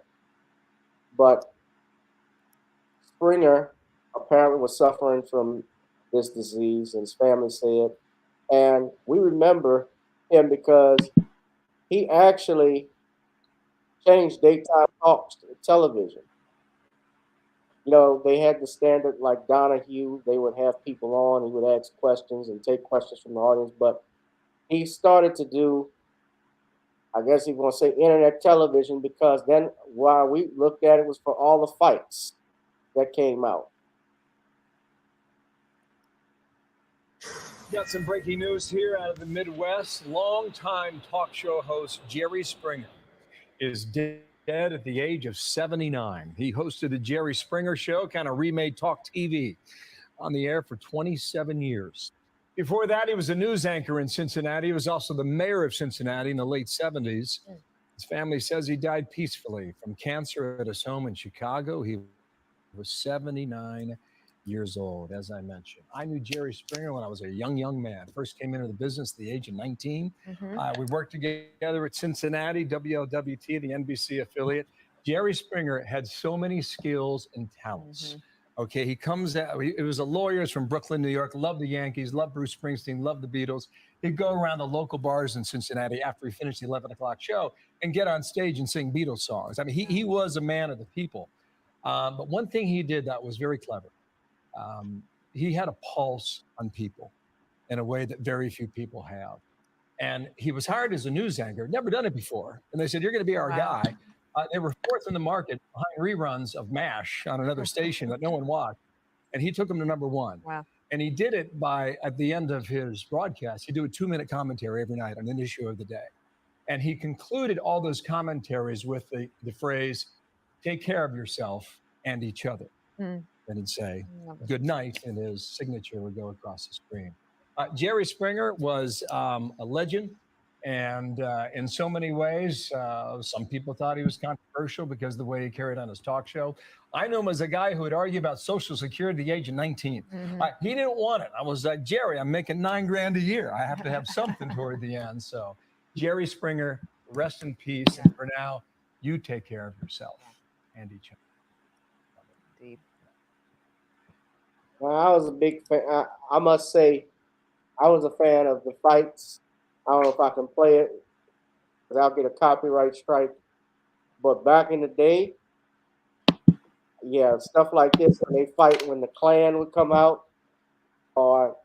But Springer apparently was suffering from this disease, and his family said. And we remember him because he actually changed daytime talk television. You know, they had the standard like Donahue. They would have people on. He would ask questions and take questions from the audience. But he started to do, I guess you want to say, internet television, because then while we looked at it was for all the fights that came out. Got some breaking news here out of the Midwest. Longtime talk show host Jerry Springer is dead at the age of 79. He hosted the Jerry Springer Show, kind of remade talk TV, on the air for 27 years. Before that, he was a news anchor in Cincinnati. He was also the mayor of Cincinnati in the late 70s. His family says he died peacefully from cancer at his home in Chicago. He was 79 years old, as I mentioned. I knew Jerry Springer when I was a young man. First came into the business at the age of 19. We worked together at Cincinnati, WLWT, the NBC affiliate. Jerry Springer had so many skills and talents. Okay, he comes out, he was a lawyer from Brooklyn, New York, loved the Yankees, loved Bruce Springsteen, loved the Beatles. He'd go around the local bars in Cincinnati after he finished the 11 o'clock show and get on stage and sing Beatles songs. I mean, he was a man of the people. But one thing he did that was very clever. He had a pulse on people in a way that very few people have. And he was hired as a news anchor, never done it before. And they said, you're going to be our guy. They were fourth in the market behind reruns of MASH on another station that no one watched. And he took them to number one. Wow. And he did it by, at the end of his broadcast, he'd do a 2-minute commentary every night on an issue of the day. And he concluded all those commentaries with the phrase, take care of yourself and each other. And he'd say, good night, and his signature would go across the screen. Jerry Springer was a legend. And in so many ways, some people thought he was controversial because of the way he carried on his talk show. I knew him as a guy who would argue about Social Security at the age of 19. He didn't want it. I was like, Jerry, I'm making $9,000 a year. I have to have something toward the end. So Jerry Springer, rest in peace. And for now, you take care of yourself and each other. Deep. Well, I was a big fan. I must say, I was a fan of the fights. I don't know if I can play it because I'll get a copyright strike. But back in the day, yeah, stuff like this, when they fight, when the Klan would come out, or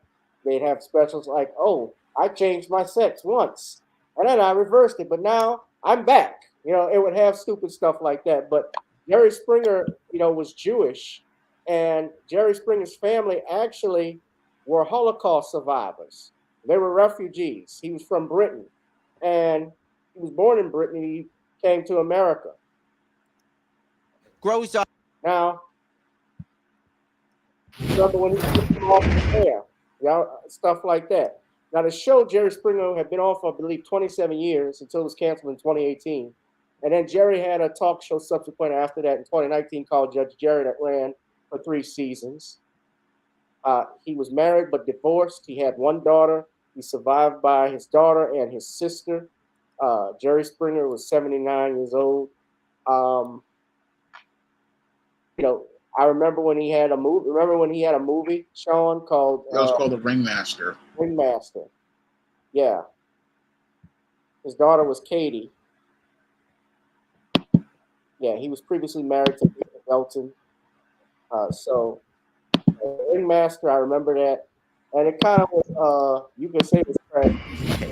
they'd have specials like, oh, I changed my sex once, and then I reversed it, but now I'm back. You know, it would have stupid stuff like that. But Jerry Springer, you know, was Jewish, and Jerry Springer's family actually were Holocaust survivors. They were refugees. He was from Britain, and he was born in Britain. He came to America. Grows up. Now, remember when he took him off the air, stuff like that. Now, the show Jerry Springer had been on for, I believe, 27 years until it was canceled in 2018. And then Jerry had a talk show subsequent after that in 2019 called Judge Jerry that ran for 3 seasons. He was married but divorced. He had one daughter. He's survived by his daughter and his sister. Jerry Springer was 79 years old. You know, I remember when he had a movie. Remember when he had a movie, Sean, called? That was called The Ringmaster. Ringmaster. Yeah. His daughter was Katie. Yeah, he was previously married to Elton. So, Ringmaster, I remember that. And it kind of was, you could say it was trash.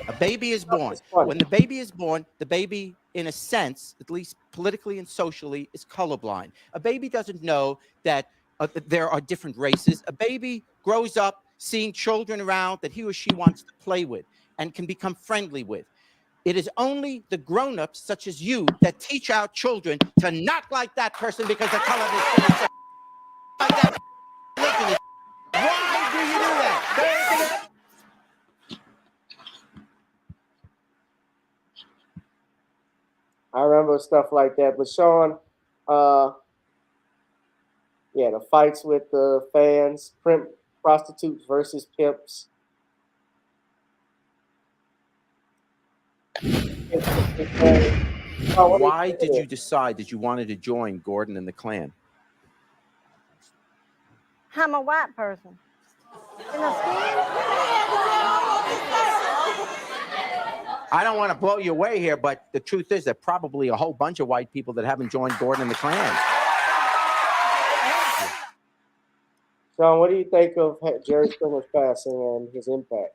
A baby is born. When the baby is born, the baby, in a sense, at least politically and socially, is colorblind. A baby doesn't know that there are different races. A baby grows up seeing children around that he or she wants to play with and can become friendly with. It is only the grown-ups, such as you, that teach our children to not like that person because the color of their skin is like that. Why do you do that? stuff like that. But Sean, yeah, the fights with the fans, prostitutes versus pimps. Why did you decide that you wanted to join Gordon and the Klan? I'm a white person. In a skin? I don't want to blow you away here, but the truth is that probably a whole bunch of white people that haven't joined Gordon and the Klan. Sean, what do you think of Jerry Springer's passing and his impact?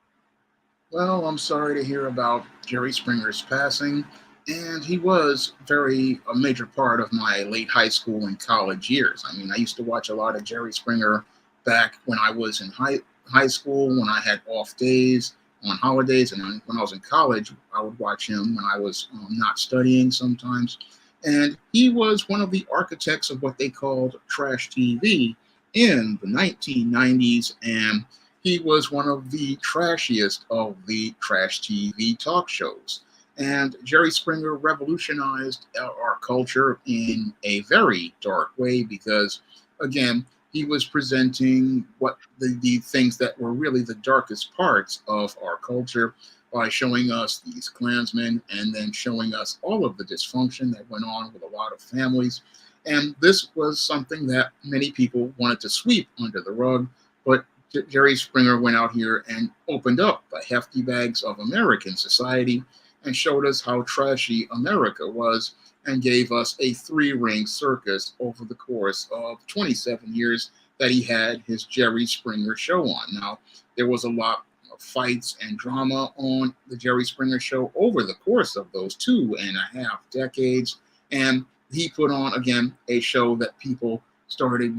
Well, I'm sorry to hear about Jerry Springer's passing, and he was a major part of my late high school and college years. I mean, I used to watch a lot of Jerry Springer back when I was in high school, when I had off days, on holidays, and when I was in college, I would watch him when I was not studying sometimes. And he was one of the architects of what they called trash TV in the 1990s, and he was one of the trashiest of the trash TV talk shows. And Jerry Springer revolutionized our culture in a very dark way because, again, he was presenting what the things that were really the darkest parts of our culture by showing us these Klansmen and then showing us all of the dysfunction that went on with a lot of families. And this was something that many people wanted to sweep under the rug, but Jerry Springer went out here and opened up the hefty bags of American society and showed us how trashy America was and gave us a 3-ring circus over the course of 27 years that he had his Jerry Springer show on. Now, there was a lot of fights and drama on the Jerry Springer show over the course of those 2.5 decades. And he put on, again, a show that people started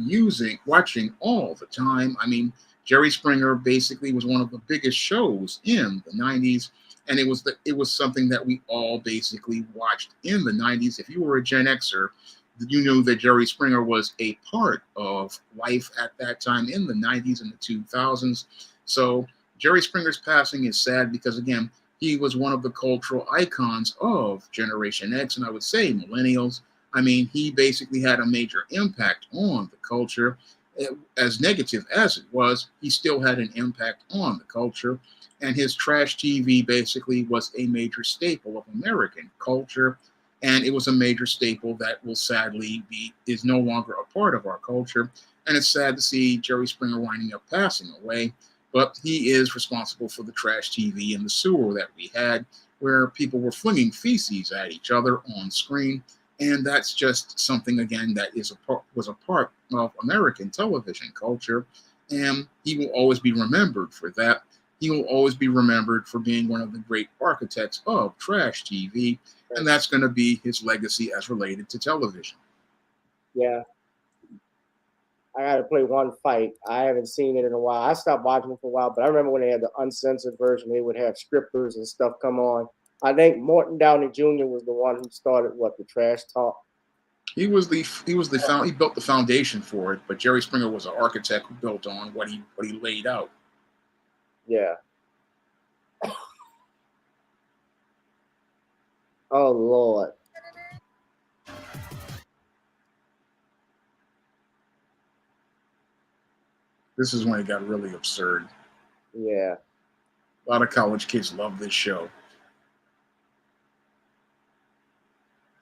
watching all the time. I mean, Jerry Springer basically was one of the biggest shows in the 90s. And it was something that we all basically watched in the 90s. If you were a Gen Xer, you knew that Jerry Springer was a part of life at that time in the 90s and the 2000s. So Jerry Springer's passing is sad because, again, he was one of the cultural icons of Generation X, and I would say millennials. I mean, he basically had a major impact on the culture. As negative as it was, he still had an impact on the culture. And his trash TV basically was a major staple of American culture. And it was a major staple that will sadly is no longer a part of our culture. And it's sad to see Jerry Springer winding up passing away. But he is responsible for the trash TV and the sewer that we had, where people were flinging feces at each other on screen. And that's just something, again, that was a part of American television culture. And he will always be remembered for that. He will always be remembered for being one of the great architects of trash TV. And that's going to be his legacy as related to television. Yeah. I got to play one fight. I haven't seen it in a while. I stopped watching it for a while, but I remember when they had the uncensored version, they would have scripters and stuff come on. I think Morton Downey Jr. was the one who started the trash talk. He built the foundation for it, but Jerry Springer was an architect who built on what he laid out. Yeah. Oh Lord. This is when it got really absurd. Yeah. A lot of college kids love this show. Is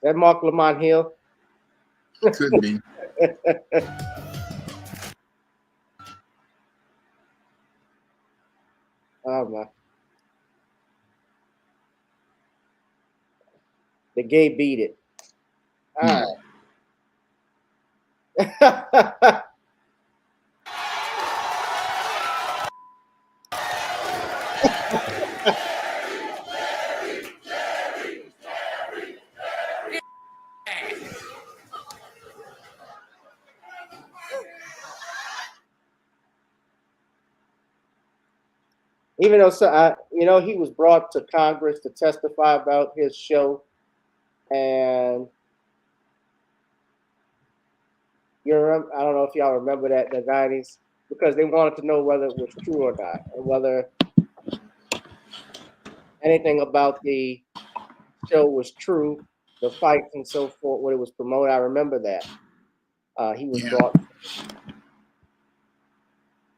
that Mark Lamont Hill? Could be. Oh my. The gay beat it. All right. Even though, he was brought to Congress to testify about his show, and I don't know if y'all remember that in the 90s, because they wanted to know whether it was true or not, and whether anything about the show was true. the fights and so forth when it was promoted. I remember that. He was Yeah. brought.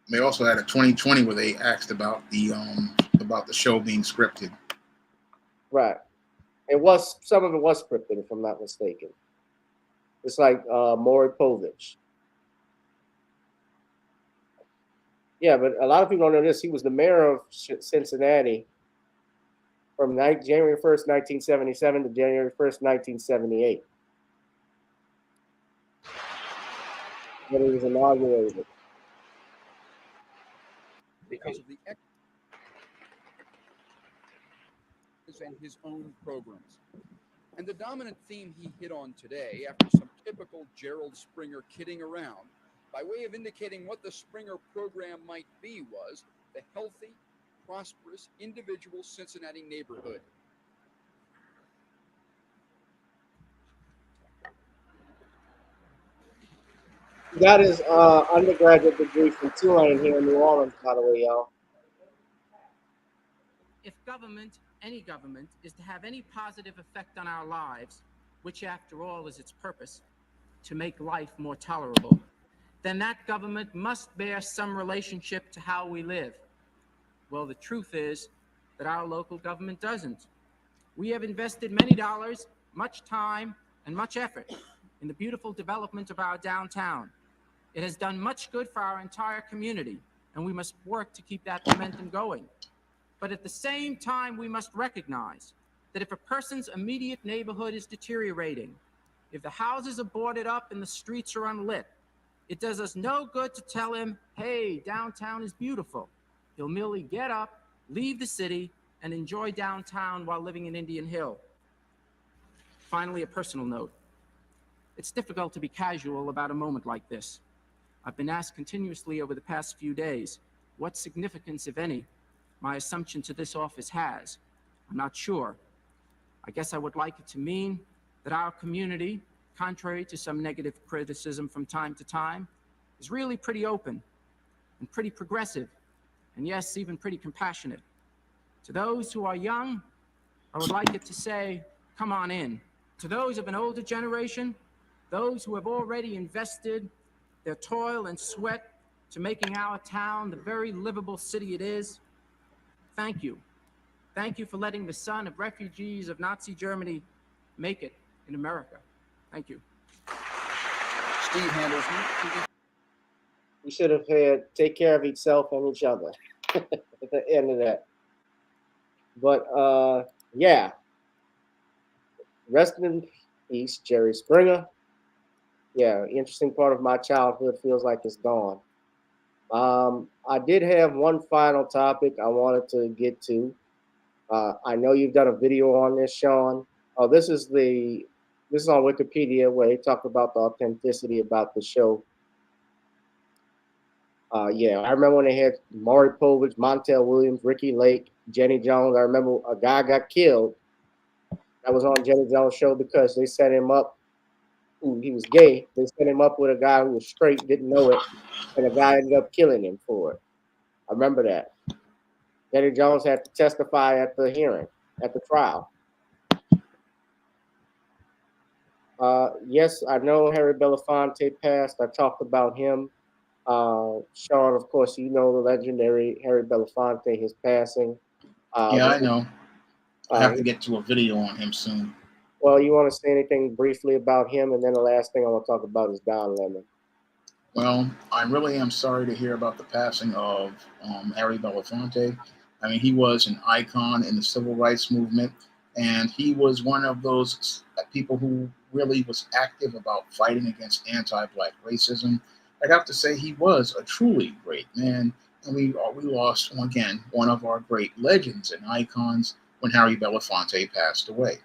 They also had a 2020 where they asked about the show being scripted. Right. It was, some of it was scripted, if I'm not mistaken. It's like Maury Povich. Yeah, but a lot of people don't know this. He was the mayor of Cincinnati from January 1st, 1977 to January 1st, 1978. When he was inaugurated. Because of the and his own programs. And the dominant theme he hit on today, after some typical Gerald Springer kidding around, by way of indicating what the Springer program might be, was the healthy, prosperous, individual Cincinnati neighborhood. He got his undergraduate degree from Tulane here in New Orleans, by the way, y'all. If government, any government, is to have any positive effect on our lives, which after all is its purpose, to make life more tolerable, then that government must bear some relationship to how we live. Well, the truth is that our local government doesn't. We have invested many dollars, much time, and much effort in the beautiful development of our downtown. It has done much good for our entire community, and we must work to keep that momentum going. But at the same time, we must recognize that if a person's immediate neighborhood is deteriorating, if the houses are boarded up and the streets are unlit, it does us no good to tell him, hey, downtown is beautiful. He'll merely get up, leave the city, and enjoy downtown while living in Indian Hill. Finally, a personal note. It's difficult to be casual about a moment like this. I've been asked continuously over the past few days what significance, if any, my assumption to this office has. I'm not sure. I guess I would like it to mean that our community, contrary to some negative criticism from time to time, is really pretty open and pretty progressive, and yes, even pretty compassionate. To those who are young, I would like it to say, come on in. To those of an older generation, those who have already invested their toil and sweat to making our town the very livable city it is, thank you. Thank you for letting the son of refugees of Nazi Germany make it in America. Thank you. Steve Handelsman. We should have had take care of itself and each other at the end of that. But yeah. Rest in peace, Jerry Springer. Yeah, interesting part of my childhood feels like it's gone. I did have one final topic I wanted to get to. I know you've done a video on this, Sean. Oh, this is on Wikipedia where they talk about the authenticity about the show. Yeah, I remember when they had Maury Povich, Montel Williams, Ricky Lake, Jenny Jones. I remember a guy got killed that was on Jenny Jones' show because they set him up. Ooh, he was gay. They set him up with a guy who was straight, didn't know it, and the guy ended up killing him for it. I remember that. Jenny Jones had to testify at the hearing, at the trial. Yes, I know Harry Belafonte passed. I talked about him. Sean, of course, you know the legendary Harry Belafonte, his passing. Yeah, I know. I have to get to a video on him soon. Well, you want to say anything briefly about him? And then the last thing I want to talk about is Don Lemon. Well, I really am sorry to hear about the passing of Harry Belafonte. I mean, he was an icon in the civil rights movement, and he was one of those people who really was active about fighting against anti-Black racism. I'd have to say he was a truly great man, and we lost, again, one of our great legends and icons when Harry Belafonte passed away.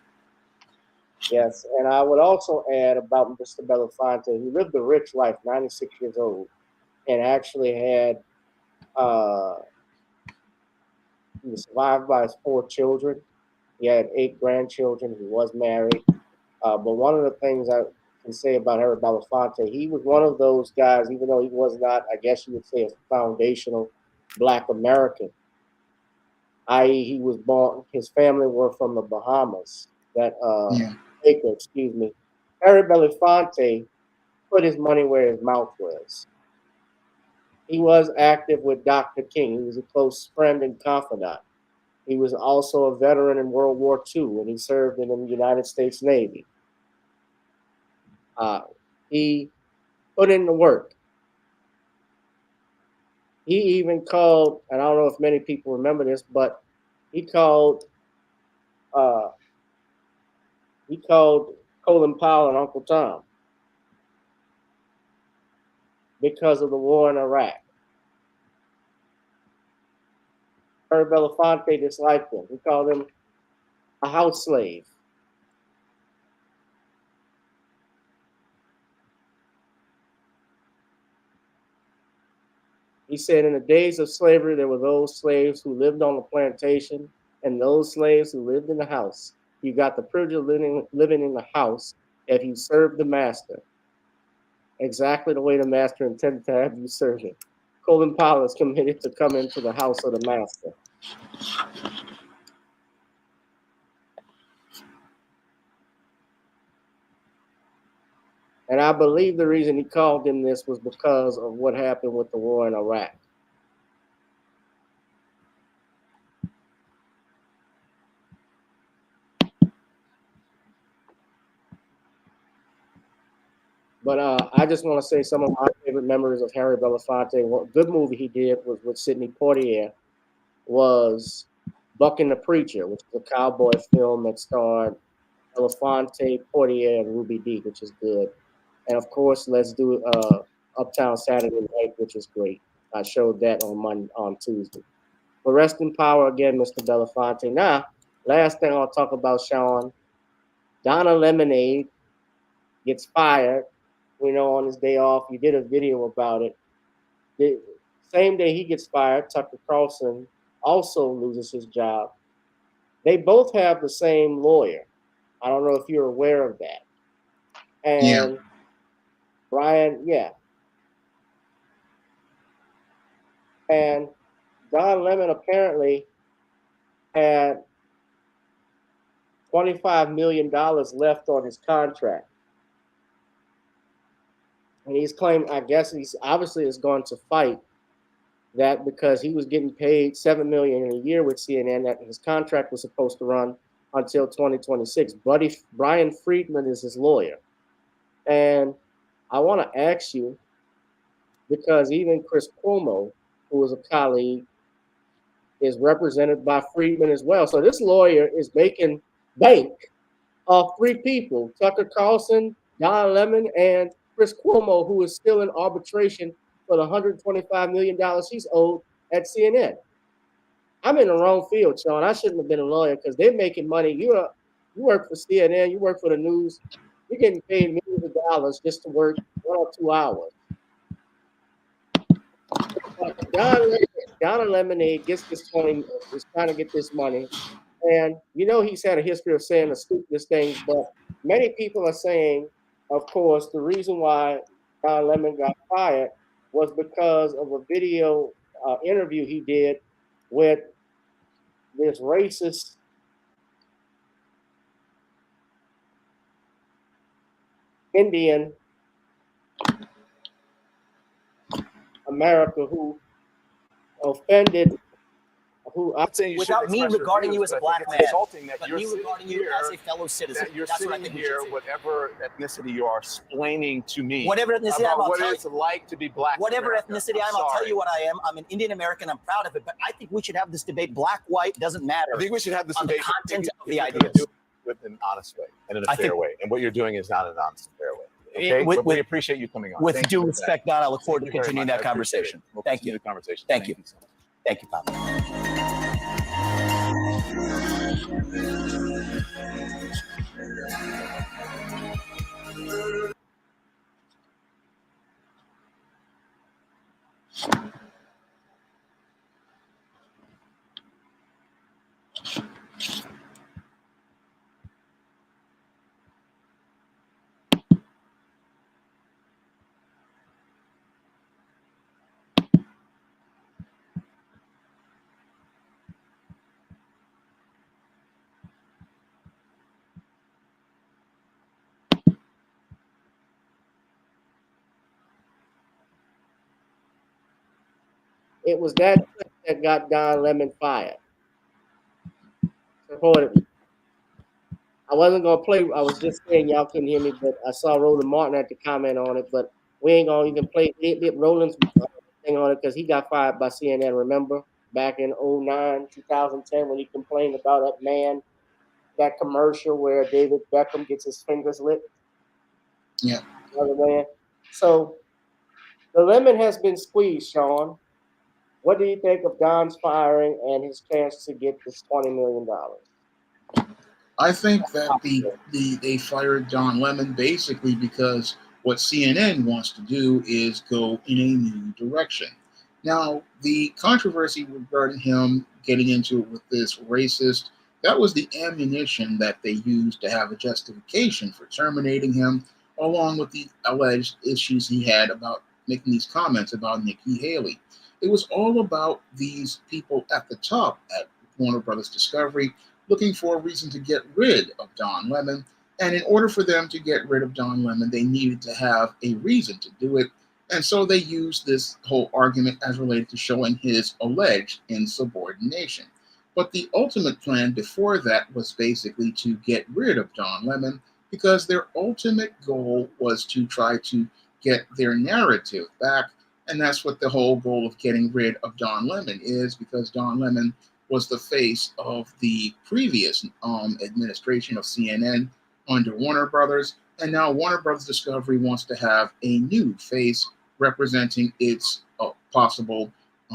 Yes, and I would also add about Mr. Belafonte. He lived a rich life, 96 years old, and actually had he was survived by his 4 children. He had 8 grandchildren. He was married. But one of the things I can say about Harry Belafonte, he was one of those guys, even though he was not, I guess you would say, a foundational Black American, i.e. he was born, his family were from the Bahamas. That Baker, excuse me, Harry Belafonte put his money where his mouth was. He was active with Dr. King. He was a close friend and confidant. He was also a veteran in World War II when he served in the United States Navy. He put in the work. He even called, and I don't know if many people remember this, but he called Colin Powell and Uncle Tom because of the war in Iraq. Harry Belafonte disliked him. He called him a house slave. He said in the days of slavery, there were those slaves who lived on the plantation and those slaves who lived in the house. You got the privilege of living in the house if you served the master, exactly the way the master intended to have you serve him. Colin Powell is committed to come into the house of the master. And I believe the reason he called him this was because of what happened with the war in Iraq. But I just want to say some of my favorite memories of Harry Belafonte. What good movie he did was with Sidney Poitier was Buck and the Preacher, which is a cowboy film that starred Belafonte, Poitier, and Ruby Dee, which is good. And of course, let's do Uptown Saturday Night, which is great. I showed that on Tuesday. But rest in power again, Mr. Belafonte. Now, last thing I'll talk about, Sean. Donna Lemonade gets fired. We know on his day off, you did a video about it. The same day he gets fired, Tucker Carlson also loses his job. They both have the same lawyer. I don't know if you're aware of that. And Bryan, yeah. And Don Lemon apparently had $25 million left on his contract. And he's claimed, I guess he's obviously is going to fight that because he was getting paid $7 million a year with CNN, that his contract was supposed to run until 2026. Bryan Freedman is his lawyer. And I want to ask you, because even Chris Cuomo, who is a colleague, is represented by Freedman as well. So this lawyer is making bank off three people: Tucker Carlson, Don Lemon, and Chris Cuomo, who is still in arbitration for the $125 million he's owed at CNN. I'm in the wrong field, Sean. I shouldn't have been a lawyer because they're making money. You work for CNN, you work for the news. You're getting paid millions of dollars just to work 1 or 2 hours. Donna Lemonade gets this 20, is trying to get this money. And you know he's had a history of saying the stupidest things, but many people are saying, of course, the reason why Don Lemon got fired was because of a video interview he did with this racist Indian America who offended, who I'm saying without me regarding you as a black man, but me regarding you as a fellow citizen. That you're That's what I sitting think here, whatever ethnicity you are, explaining to me whatever ethnicity about I'm, what it's like to be black. Whatever ethnicity I'm, I'll tell you what I am. I'm an Indian American. I'm proud of it. But I think we should have this debate. Black, white, doesn't matter. I think we should have this on debate. The content of the do ideas. it with an honest way and in a fair way. And what you're doing is not an honest and fair way. Okay? But we appreciate you coming on. With due respect, Don, I look forward to continuing that conversation. Thank you. Thank you. Thank you, Papa. It was that clip that got Don Lemon fired. Reportedly. I wasn't gonna play. I was just saying y'all couldn't hear me, but I saw Roland Martin had to comment on it. But we ain't gonna even play Roland's thing on it because he got fired by CNN. Remember back in 09, 2010 when he complained about that man, that commercial where David Beckham gets his fingers licked. Yeah. Other man. So the lemon has been squeezed, Sean. What do you think of Don's firing and his chance to get this $20 million? I think that they fired Don Lemon basically because what CNN wants to do is go in a new direction. Now, the controversy regarding him getting into it with this racist, that was the ammunition that they used to have a justification for terminating him, along with the alleged issues he had about making these comments about Nikki Haley. It was all about these people at the top at Warner Brothers Discovery looking for a reason to get rid of Don Lemon. And in order for them to get rid of Don Lemon, they needed to have a reason to do it. And so they used this whole argument as related to showing his alleged insubordination. But the ultimate plan before that was basically to get rid of Don Lemon because their ultimate goal was to try to get their narrative back. And that's what the whole goal of getting rid of Don Lemon is, because Don Lemon was the face of the previous administration of CNN under Warner Brothers. And now Warner Brothers Discovery wants to have a new face representing its possible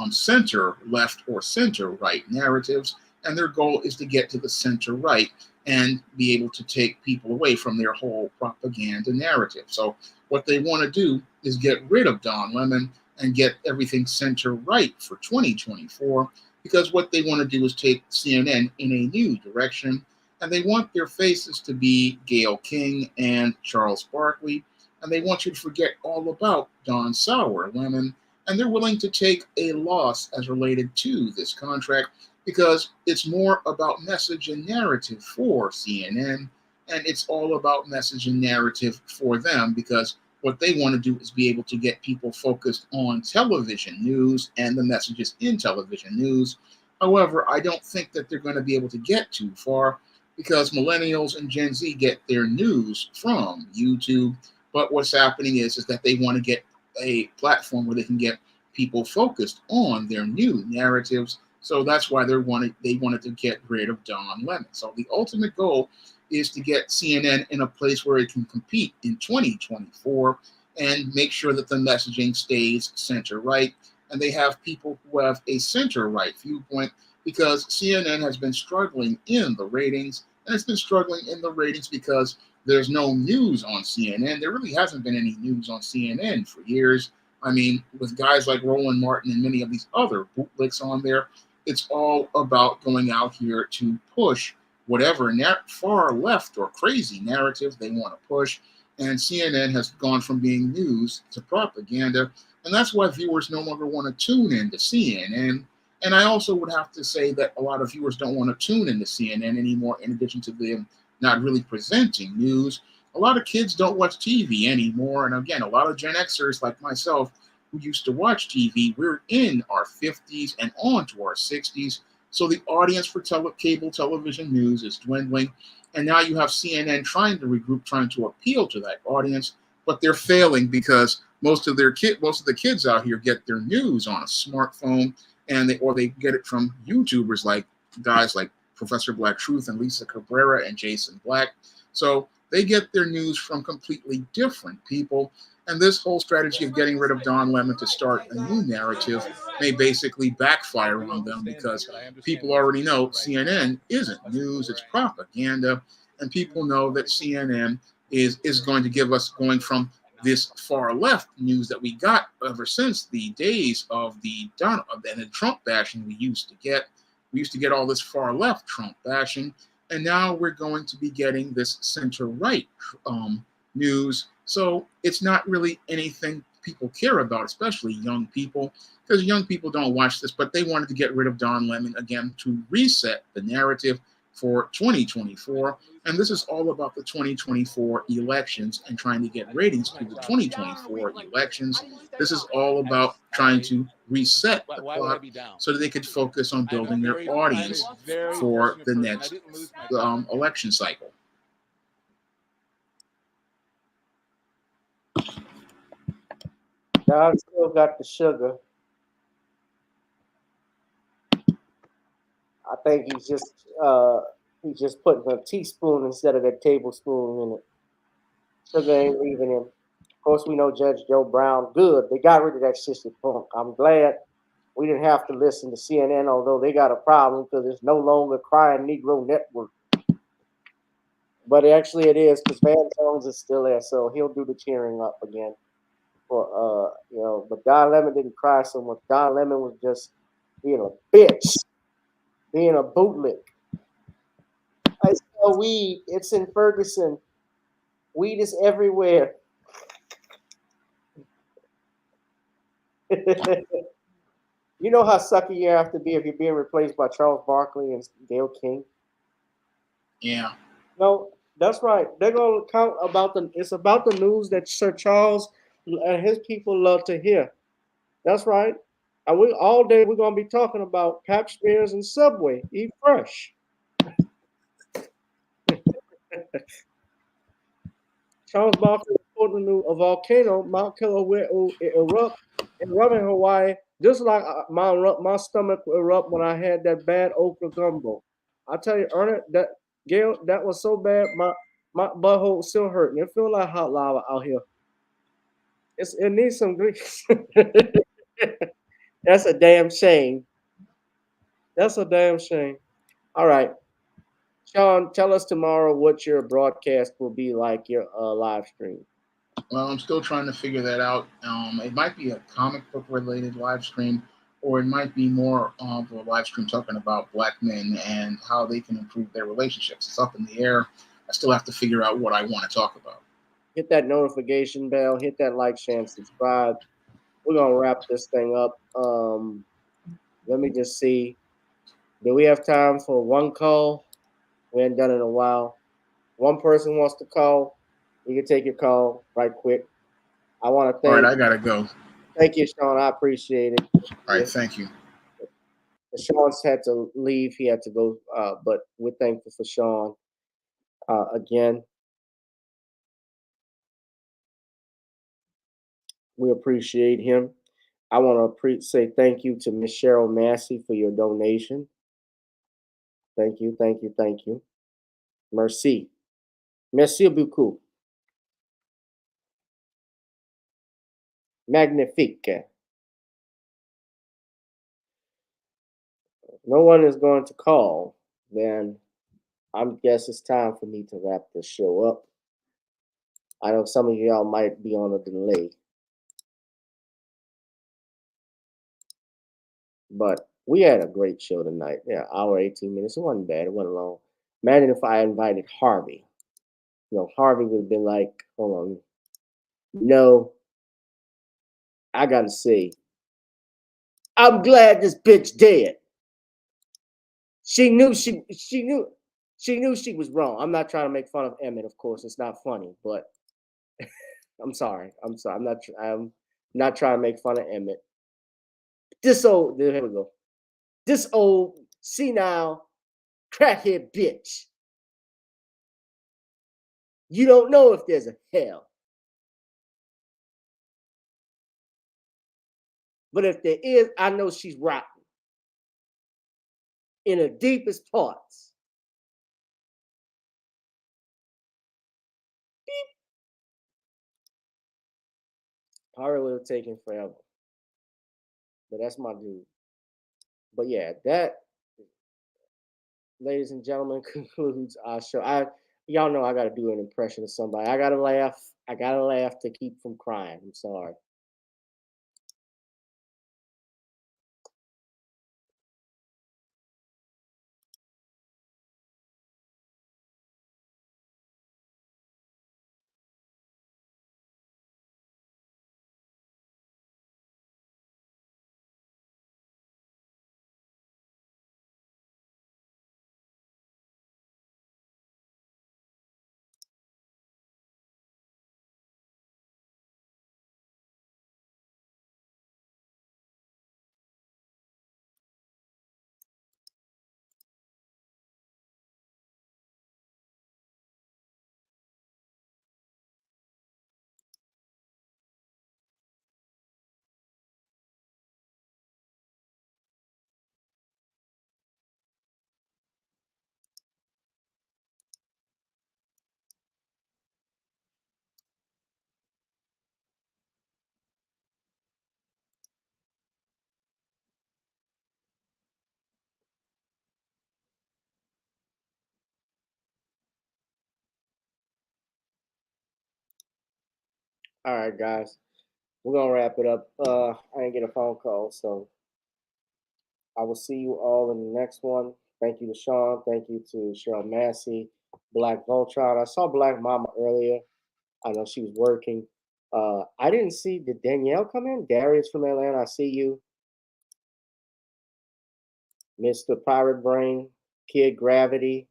center left or center right narratives. And their goal is to get to the center right and be able to take people away from their whole propaganda narrative. So what they want to do is get rid of Don Lemon and get everything center right for 2024. Because what they want to do is take CNN in a new direction, and they want their faces to be Gayle King and Charles Barkley, and they want you to forget all about Don Sour Lemon, and they're willing to take a loss as related to this contract because it's more about message and narrative for CNN, and it's all about message and narrative for them because what they want to do is be able to get people focused on television news and the messages in television news. However, I don't think that they're going to be able to get too far because millennials and Gen Z get their news from YouTube. But what's happening is that they want to get a platform where they can get people focused on their new narratives. So that's why they wanted to get rid of Don Lemon. So the ultimate goal is to get CNN in a place where it can compete in 2024 and make sure that the messaging stays center right. And they have people who have a center right viewpoint because CNN has been struggling in the ratings. And it's been struggling in the ratings because there's no news on CNN. There really hasn't been any news on CNN for years. I mean, with guys like Roland Martin and many of these other bootlicks on there, it's all about going out here to push whatever far left or crazy narratives they want to push. And CNN has gone from being news to propaganda. And that's why viewers no longer want to tune in to CNN. And I also would have to say that a lot of viewers don't want to tune into CNN anymore, in addition to them not really presenting news. A lot of kids don't watch TV anymore. And again, a lot of Gen Xers like myself who used to watch TV, we're in our 50s and on to our 60s. So the audience for cable television news is dwindling. And now you have CNN trying to regroup, trying to appeal to that audience, but they're failing because most of the kids out here get their news on a smartphone, and they get it from YouTubers like guys like Professor Black Truth and Lisa Cabrera and Jason Black. So they get their news from completely different people. And this whole strategy of getting rid of Don Lemon to start a new narrative may basically backfire on them because people already know CNN isn't news, it's propaganda. And people know that CNN is going to give us going from this far left news that we got ever since the days of the Trump bashing we used to get. We used to get all this far left Trump bashing. And now we're going to be getting this center right news. So it's not really anything people care about, especially young people, because young people don't watch this, but they wanted to get rid of Don Lemon again to reset the narrative for 2024. And this is all about the 2024 elections and trying to get ratings to the 2024 elections. This is all about trying to reset the clock so that they could focus on building their audience for the next election cycle. Don still got the sugar. I think he's just putting a teaspoon instead of a tablespoon in it. Sugar ain't leaving him. Of course, we know Judge Joe Brown. Good, they got rid of that sissy punk. I'm glad we didn't have to listen to CNN, although they got a problem because it's no longer Crying Negro Network. But actually, it is because Van Jones is still there, so he'll do the cheering up again. For but Don Lemon didn't cry so much. Don Lemon was just being a bitch, being a bootlick. I sell weed. It's in Ferguson. Weed is everywhere. You know how sucky you have to be if you're being replaced by Charles Barkley and Gayle King? Yeah. No, that's right. They're gonna count it's about the news that Sir Charles and his people love to hear. That's right. And all day we're gonna be talking about Pap Smears and Subway. Eat fresh. Charles Barkley reported a volcano, Mount Kilauea, erupt in Hawaii, just like my stomach erupt when I had that bad okra gumbo. I tell you, Ernest, Gail, that was so bad, my butthole still hurting. It feels like hot lava out here. It needs some grease. That's a damn shame. That's a damn shame. All right. Sean, tell us tomorrow what your broadcast will be like, your live stream. Well, I'm still trying to figure that out. It might be a comic book related live stream, or it might be more of a live stream talking about Black men and how they can improve their relationships. It's up in the air. I still have to figure out what I want to talk about. Hit that notification bell, hit that like, share, and subscribe. We're going to wrap this thing up. Let me just see. Do we have time for one call? We haven't done it in a while. One person wants to call. You can take your call right quick. I want to thank. All right, I gotta go. Thank you, Sean. I appreciate it. All right, thank you. Sean's had to leave. He had to go, but we're thankful for Sean again. We appreciate him. I want to say thank you to Miss Cheryl Massey for your donation. Thank you, thank you, thank you. Merci. Merci beaucoup. Magnifique. No one is going to call, then I guess it's time for me to wrap this show up. I know some of y'all might be on a delay, but we had a great show tonight. Yeah, hour 18 minutes. It wasn't bad. It wasn't long. Imagine if I invited Harvey. Harvey would have been like, hold on. No, I gotta say, I'm glad this bitch dead. She knew she was wrong. I'm not trying to make fun of Emmett, of course. It's not funny, but I'm sorry. I'm not trying to make fun of Emmett. Here we go. This old senile crackhead bitch. You don't know if there's a hell. But if there is, I know she's rotten. In the deepest parts. Beep. Probably would have taken forever. But that's my dude. But yeah, that, ladies and gentlemen, concludes our show. Y'all know I gotta do an impression of somebody. I gotta laugh. I gotta laugh to keep from crying. I'm sorry. All right, guys. We're gonna wrap it up. I didn't get a phone call, so I will see you all in the next one. Thank you to Sean. Thank you to Cheryl Massey, Black Voltron. I saw Black Mama earlier. I know she was working. I didn't see, did Danielle come in? Darius from Atlanta, I see you. Mr. Pirate Brain, Kid Gravity,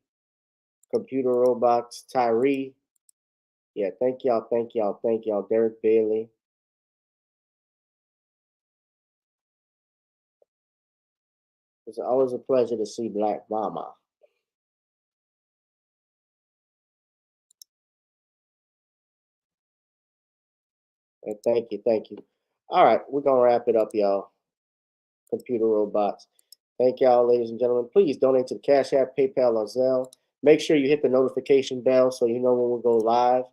Computer Robots, Tyree. Yeah, thank y'all, thank y'all, thank y'all. Derek Bailey. It's always a pleasure to see Black Mama. And thank you, thank you. All right, we're gonna wrap it up, y'all. Computer Robots. Thank y'all, ladies and gentlemen. Please donate to the Cash App, PayPal, or Zelle. Make sure you hit the notification bell so you know when we go live.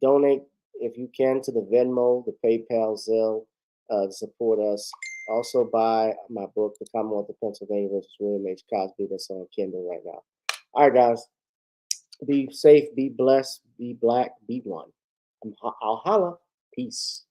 Donate if you can to the Venmo, the PayPal, Zelle to support us. Also buy my book, The Commonwealth of Pennsylvania versus William H. Cosby, that's on Kindle right now. All right, guys. Be safe, be blessed, be black, be one. I'll holla. Peace.